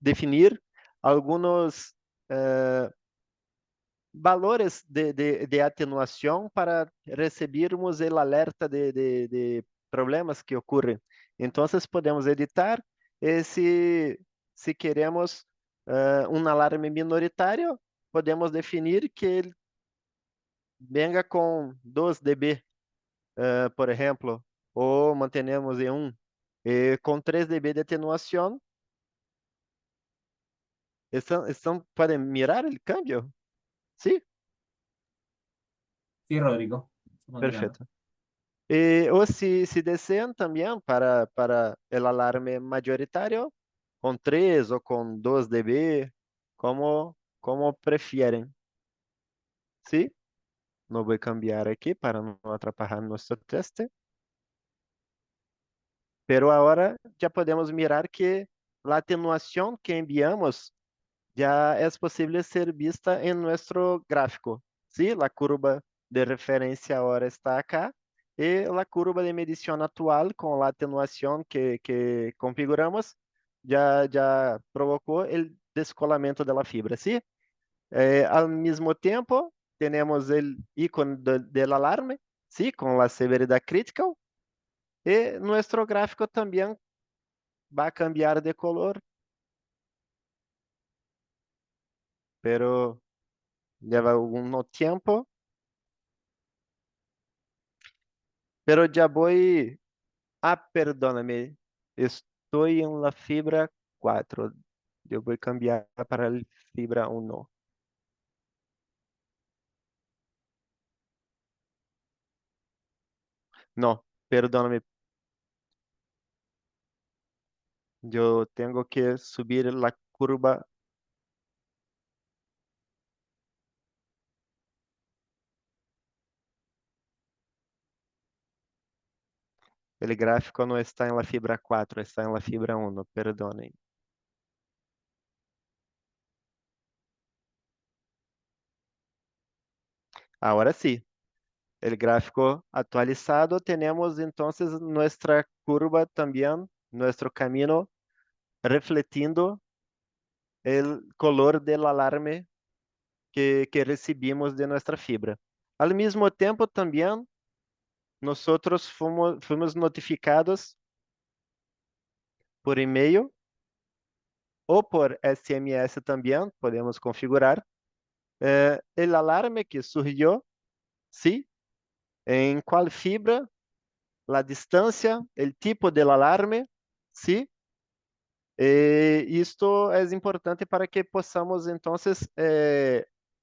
definir algunos valores de atenuação para recebermos o alerta de problemas que ocorrem. Então, podemos editar se queremos alarme minoritário, podemos definir que ele venga com 2 dB, por exemplo, ou mantenemos em 1. Com 3 dB de atenuação, podem mirar o cambio? Sim? Sí, Rodrigo, estamos mirando. Perfeito. Ou se desean também para o alarme majoritário, com 3 ou com 2 dB, como preferem. ¿Sí? Não vou cambiar aqui para não atrapalhar nosso teste. Pero agora já podemos mirar que a atenuação que enviamos já é possível ser vista em nosso gráfico. ¿Sí? A curva de referência agora está acá e a curva de medição atual com a atenuação que configuramos já provocou o descolamento da fibra. ¿Sí? Ao mesmo tempo, temos o ícone do alarme, ¿sí? Com a severidade crítica e nosso gráfico também vai cambiar de color, pero leva algum tempo. Pero ya voy. Ah, perdóname. Estoy en la fibra 4. Yo voy a cambiar para la fibra 1. No, perdóname. Yo tengo que subir la curva. El gráfico no está en la fibra 4, está en la fibra 1, perdonen. Ahora sí, el gráfico actualizado, tenemos entonces nuestra curva también, nuestro camino refletiendo el color del alarme que recibimos de nuestra fibra. Al mismo tiempo también nosotros fuimos notificados por e-mail o por SMS también, podemos configurar el alarme que surgió, ¿sí? En cuál fibra, la distancia, el tipo del alarme, ¿sí? Isto é importante para que possamos, então,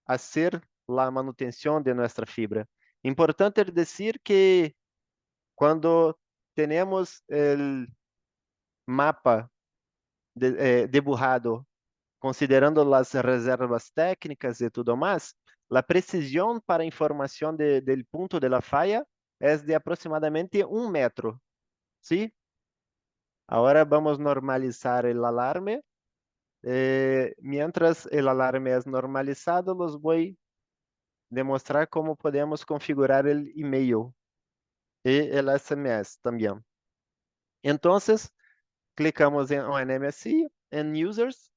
fazer a manutenção de nossa fibra. Importante dizer que quando temos o mapa dibujado, considerando as reservas técnicas e tudo mais, a precisão para informação do ponto de la falla é de aproximadamente 1 metro, ¿sí? Agora vamos normalizar o alarme. Mientras el alarme es normalizado, los voy a demostrar cómo podemos configurar el email y el SMS también. Entonces, clicamos en ONMSI, en Users.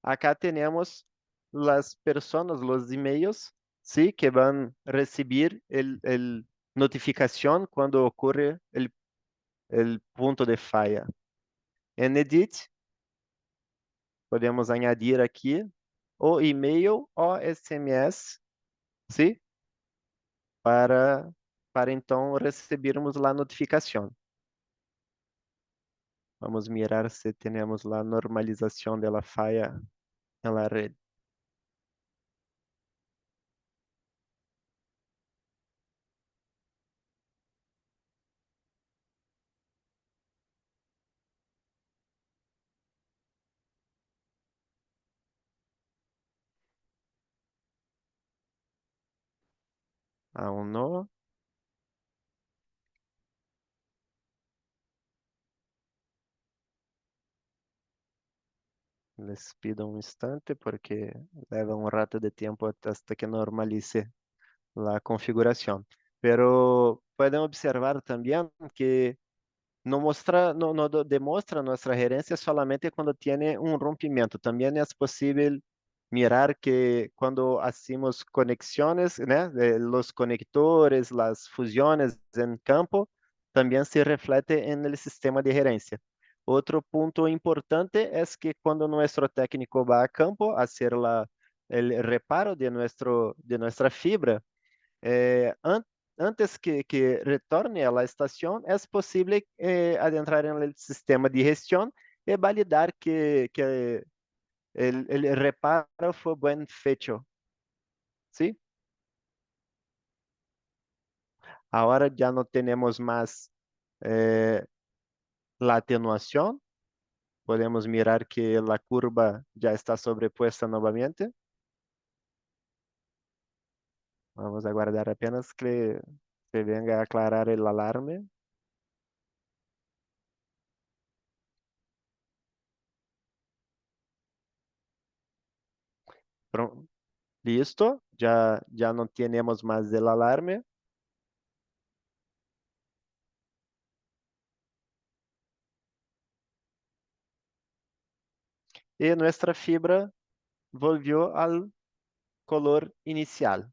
Acá tenemos las personas, los emails, ¿sí? Que van a recibir el notificación cuando ocurre el punto de falla. En Edit, podemos añadir aquí o email o SMS, ¿sí? Para então recebermos a notificação. Vamos mirar se temos a normalização da falha na rede. Aún não. Les pido um instante porque leva um rato de tempo até que normalize a configuração. Pero podem observar também que no demostra nuestra gerencia solamente cuando tiene un rompimiento. También es posible mirar que cuando hacemos conexiones, ¿no? Los conectores, las fusiones en campo, también se reflete en el sistema de gerencia. Otro punto importante es que cuando nuestro técnico va a campo a hacer el reparo de nuestra fibra, antes que retorne a la estación, es posible adentrar en el sistema de gestión y validar que el reparo fue buen fecho. ¿Sí? Ahora ya no tenemos más la atenuación. Podemos mirar que la curva ya está sobrepuesta nuevamente. Vamos a guardar apenas que se venga a aclarar el alarme. Pronto. Listo, ya no tenemos más del alarme. E nuestra fibra volvió al color inicial.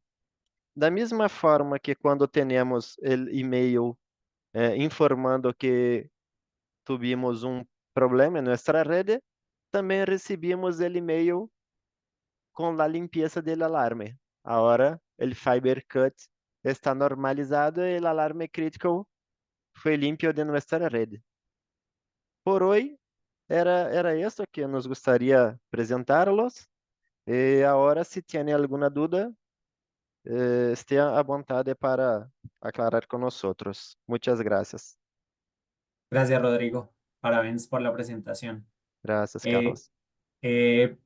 Da mesma forma que quando temos o e-mail informando que tuvimos um problema em nossa rede, também recebemos o e-mail com a limpeza do alarme. Agora, o Fiber Cut está normalizado e o alarme crítico foi limpo de nossa rede. Por hoje, era isso que nos gostaria de apresentar-los. E agora, se tem alguma dúvida, esté à vontade para aclarar con nosotros. Muchas gracias. Gracias, Rodrigo. Parabéns por la presentación. Gracias, Eh, Carlos.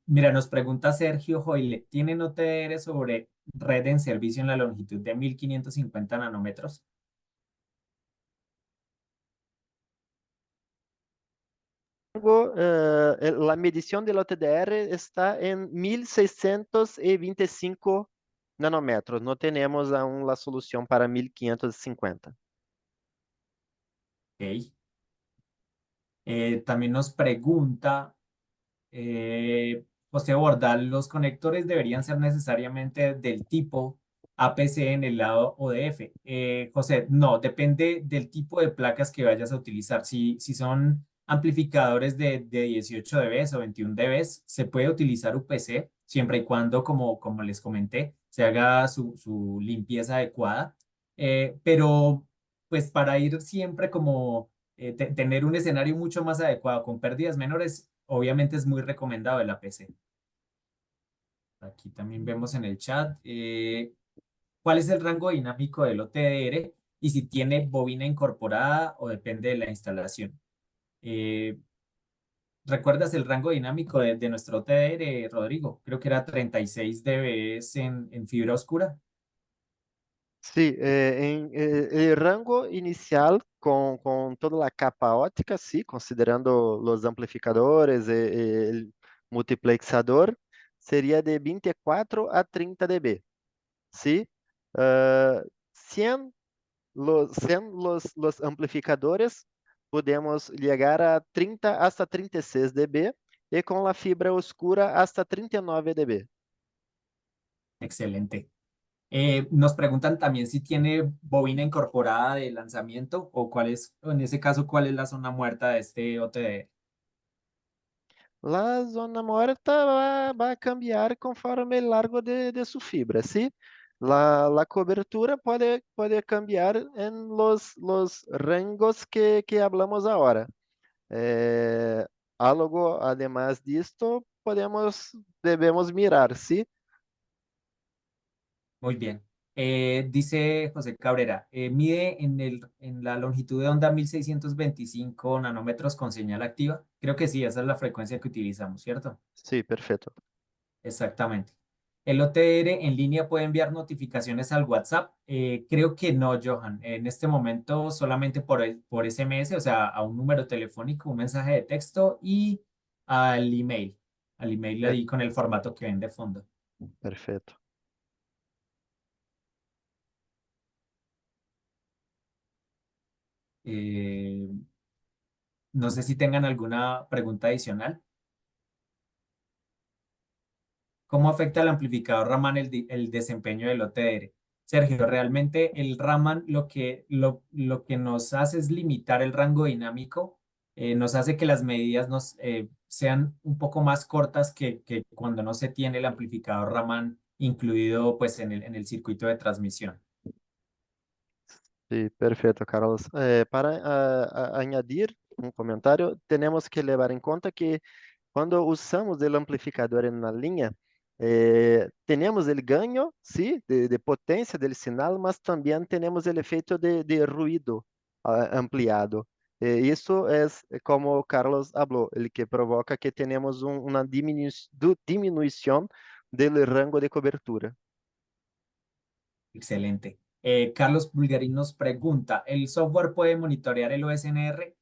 Mira, nos pregunta Sergio Joile, ¿tienen OTR sobre red en servicio en la longitud de 1550 nanómetros? La medición del OTDR está en 1625 nanómetros. No tenemos aún la solución para 1550. Ok. También nos pregunta José Bordal, ¿los conectores deberían ser necesariamente del tipo APC en el lado ODF? José, no, depende del tipo de placas que vayas a utilizar. Si son amplificadores de 18 dB o 21 dB, se puede utilizar UPC siempre y cuando, como les comenté, se haga su limpieza adecuada. Pero pues para ir siempre como tener un escenario mucho más adecuado con pérdidas menores, obviamente es muy recomendado el APC. Aquí también vemos en el chat cuál es el rango dinámico del OTDR y si tiene bobina incorporada o depende de la instalación. Eh, ¿Recuerdas el rango dinámico de nuestro OTDR, Rodrigo? Creo que era 36 dB en fibra oscura. Sí, el rango inicial con toda la capa óptica, sí, considerando los amplificadores, el multiplexador, sería de 24 a 30 dB, ¿sí? 100 100 los amplificadores, podemos llegar a 30 hasta 36 dB y con la fibra oscura hasta 39 dB. Excelente. Nos preguntan también si tiene bobina incorporada de lanzamiento o cuál es, o en ese caso, cuál es la zona muerta de este OTDR. La zona muerta va a cambiar conforme el largo de su fibra, ¿sí? La cobertura puede cambiar en los rangos que hablamos ahora. Eh, Algo además de esto, debemos mirar, ¿sí? Muy bien. Dice José Cabrera, mide en la longitud de onda 1625 nanómetros con señal activa. Creo que sí, esa es la frecuencia que utilizamos, ¿cierto? Sí, perfecto. Exactamente. ¿El OTR en línea puede enviar notificaciones al WhatsApp? Creo que no, Johan. En este momento solamente por SMS, o sea, a un número telefónico, un mensaje de texto y al email. Al email Per- ahí con el formato que ven de fondo. Perfecto. Eh, no sé si tengan alguna pregunta adicional. ¿Cómo afecta el amplificador Raman el desempeño del OTR? Sergio, realmente el Raman lo que nos hace es limitar el rango dinámico, nos hace que las medidas sean un poco más cortas que cuando no se tiene el amplificador Raman incluido pues, en el circuito de transmisión. Sí, perfecto, Carlos. Para añadir un comentario, tenemos que llevar en cuenta que cuando usamos el amplificador en una línea, tenemos el ganho, sí, de potencia del sinal, mas también tenemos el efecto de ruido ampliado. Eso es, como Carlos habló, el que provoca que tenemos una disminución del rango de cobertura. Excelente. Carlos Bulgarín nos pregunta, ¿el software puede monitorear el OSNR?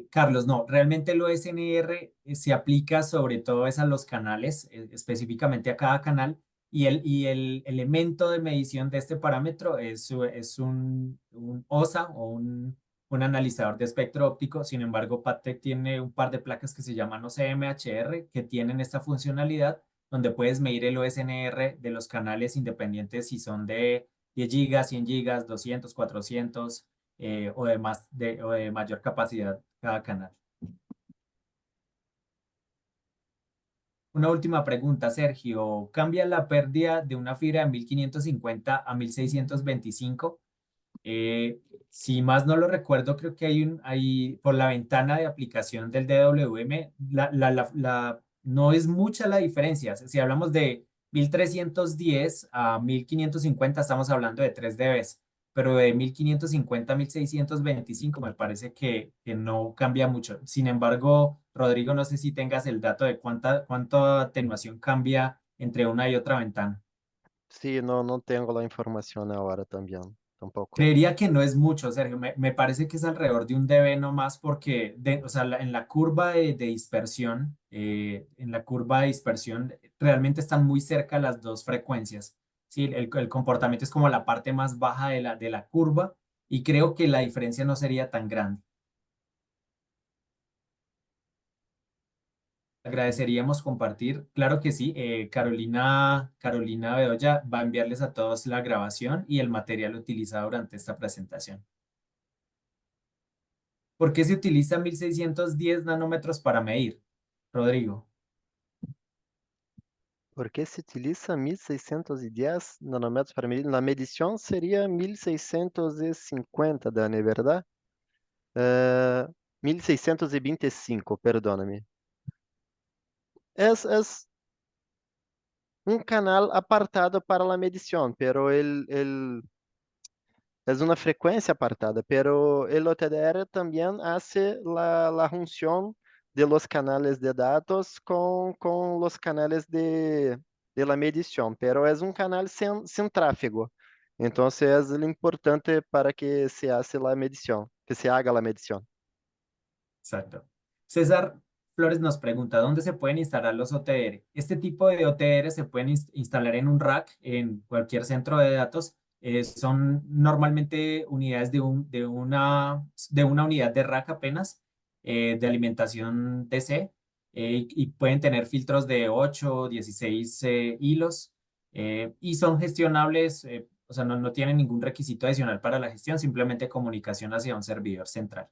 Carlos, no, realmente el OSNR se aplica sobre todo es a los canales, específicamente a cada canal, y el elemento de medición de este parámetro es un OSA o un analizador de espectro óptico. Sin embargo, Pattec tiene un par de placas que se llaman OCMHR que tienen esta funcionalidad donde puedes medir el OSNR de los canales independientes si son de 10 gigas, 100 gigas, 200, 400 o de mayor capacidad cada canal. Una última pregunta, Sergio. ¿Cambia la pérdida de una fibra de 1550 a 1625? Si más no lo recuerdo, creo que hay por la ventana de aplicación del DWM, no es mucha la diferencia. Si hablamos de 1310 a 1550, estamos hablando de 3 dB, pero de 1550 a 1625 me parece que no cambia mucho. Sin embargo, Rodrigo, no sé si tengas el dato de cuánta atenuación cambia entre una y otra ventana. Sí, no, no tengo la información ahora también, tampoco. Creería que no es mucho, Sergio. Me parece que es alrededor de un dB no más porque o sea, en la curva de dispersión, realmente están muy cerca las dos frecuencias. Sí, el comportamiento es como la parte más baja de la curva y creo que la diferencia no sería tan grande. Agradeceríamos compartir. Claro que sí. Carolina Bedoya va a enviarles a todos la grabación y el material utilizado durante esta presentación. ¿Por qué se utiliza 1610 nanómetros para medir, Rodrigo? ¿Por qué se utiliza 1610 nanômetros para medir? La medición sería 1650, Dani, ¿verdad? Eh, 1625, perdóname. Es un canal apartado para la medición, pero es una frecuencia apartada, pero el OTDR también hace la junción de los canales de datos con los canales de la medición, pero es un canal sin tráfego. Entonces es lo importante para que se hace la medición, que se haga la medición. Exacto. César Flores nos pregunta, ¿dónde se pueden instalar los OTR? Este tipo de OTR se pueden instalar en un rack, en cualquier centro de datos. Son normalmente unidades de una unidad de rack apenas, de alimentación DC, y pueden tener filtros de 8 16 hilos, y son gestionables, o sea, no tienen ningún requisito adicional para la gestión, simplemente comunicación hacia un servidor central.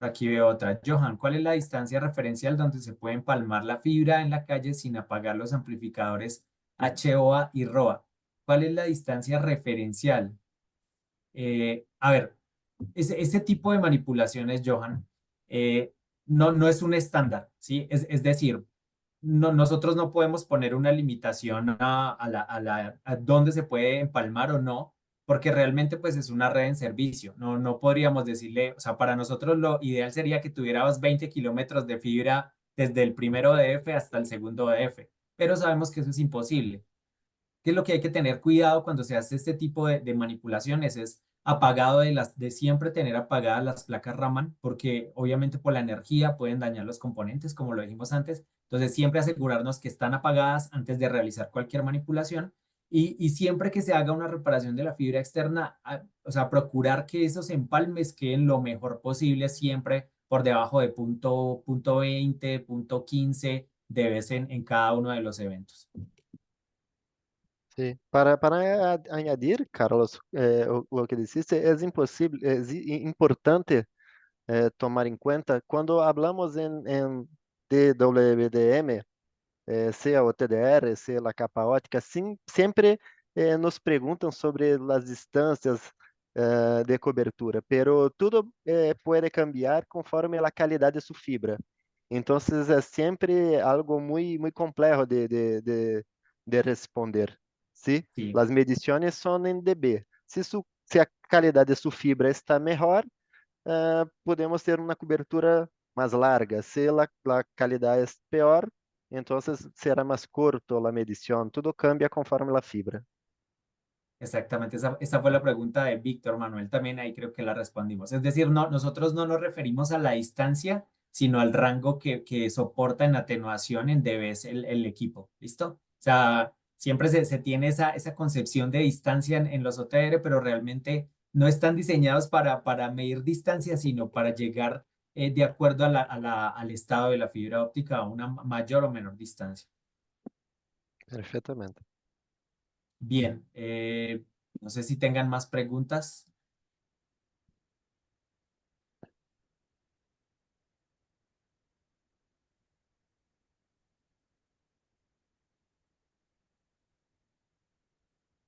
Aquí veo otra. Johan, ¿cuál es la distancia referencial donde se puede empalmar la fibra en la calle sin apagar los amplificadores HOA y ROA? ¿Cuál es la distancia referencial? A ver, ese tipo de manipulaciones, Johan, no es un estándar, ¿sí? Es decir, nosotros no podemos poner una limitación a dónde se puede empalmar o no, porque realmente pues es una red en servicio. No podríamos decirle, o sea, para nosotros lo ideal sería que tuvieras 20 kilómetros de fibra desde el primero DF hasta el segundo DF, pero sabemos que eso es imposible. ¿Qué es lo que hay que tener cuidado cuando se hace este tipo de manipulaciones? Es apagado de siempre tener apagadas las placas Raman, porque obviamente por la energía pueden dañar los componentes, como lo dijimos antes. Entonces, siempre asegurarnos que están apagadas antes de realizar cualquier manipulación. Y siempre que se haga una reparación de la fibra externa, o sea, procurar que esos empalmes queden lo mejor posible, siempre por debajo de punto 20, punto 15 de vez en cada uno de los eventos. Sí. Para añadir, Carlos, lo que dijiste, es imposible, importante tomar en cuenta cuando hablamos en DWDM, sea o TDR, sea la capa ótica, siempre nos preguntan sobre las distancias de cobertura, pero todo puede cambiar conforme la calidad de su fibra. Entonces es siempre algo muy complejo de responder, ¿sí? Sí. Las mediciones son en dB. Si a calidad de su fibra está mejor, podemos ter uma cobertura mais larga. Se a qualidade é pior, então será mais curto a medição. Tudo cambia conforme a fibra. Exactamente, esa fue la pregunta de Víctor Manuel, también ahí creo que la respondimos. Es decir, nosotros no nos referimos a la distancia, sino al rango que soporta en atenuación en dBs el equipo, ¿listo? O sea, siempre se tiene esa concepción de distancia en los OTR, pero realmente no están diseñados para medir distancia, sino para llegar de acuerdo al estado de la fibra óptica a una mayor o menor distancia. Perfeitamente. Bien, no sé si tengan más preguntas.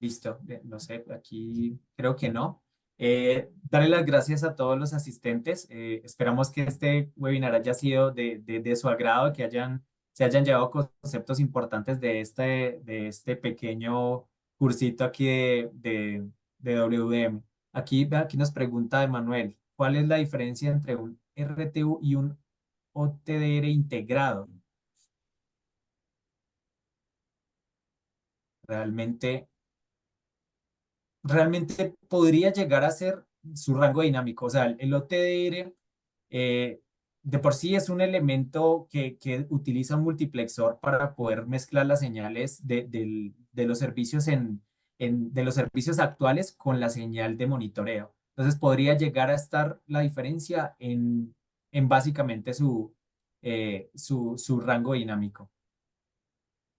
Listo, bien, no sé, aquí creo que no. Darle las gracias a todos los asistentes. Esperamos que este webinar haya sido de su agrado, que se hayan llevado conceptos importantes de este pequeño cursito aquí de WM. Aquí, vea, aquí nos pregunta Emanuel, ¿cuál es la diferencia entre un RTU y un OTDR integrado? Realmente, realmente podría llegar a ser su rango dinámico. O sea, el OTDR eh, de por sí es un elemento que utiliza un multiplexor para poder mezclar las señales de los servicios de los servicios actuales con la señal de monitoreo. Entonces podría llegar a estar la diferencia en básicamente su rango dinámico.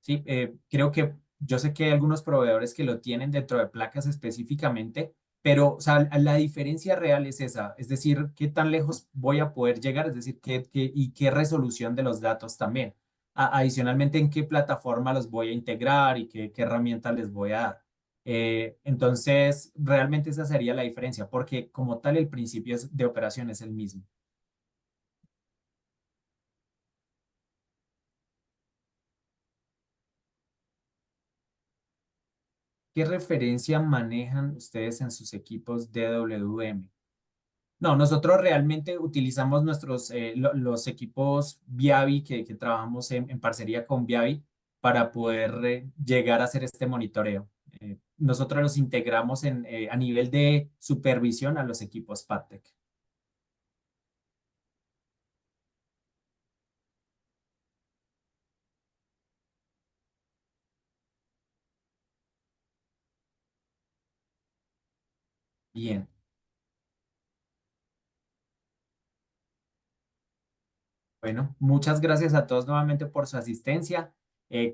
Sí, creo que yo sé que hay algunos proveedores que lo tienen dentro de placas específicamente, pero o sea, la diferencia real es esa, es decir, qué tan lejos voy a poder llegar, es decir, y qué resolución de los datos también. Adicionalmente, en qué plataforma los voy a integrar y qué herramientas les voy a dar. Entonces, realmente esa sería la diferencia, porque como tal el principio de operación es el mismo. ¿Qué referencia manejan ustedes en sus equipos DWM? No, nosotros realmente utilizamos los equipos Viavi que trabajamos en parcería con Viavi para poder llegar a hacer este monitoreo. Nosotros los integramos a nivel de supervisión a los equipos PATEC. Bien. Bueno, muchas gracias a todos nuevamente por su asistencia.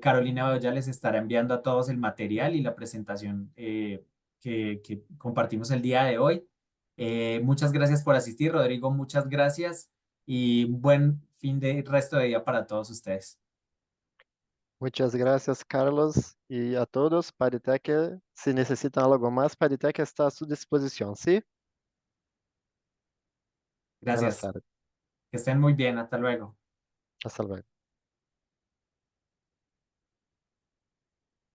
Carolina ya les estará enviando a todos el material y la presentación que compartimos el día de hoy. Muchas gracias por asistir, Rodrigo, muchas gracias y buen fin de resto de día para todos ustedes. Muchas gracias, Carlos, y a todos. Paritec, si necesitan algo más, Paritec está a su disposición, ¿sí? Buenas Gracias. tardes. Que estén muy bien. Hasta luego. Hasta luego.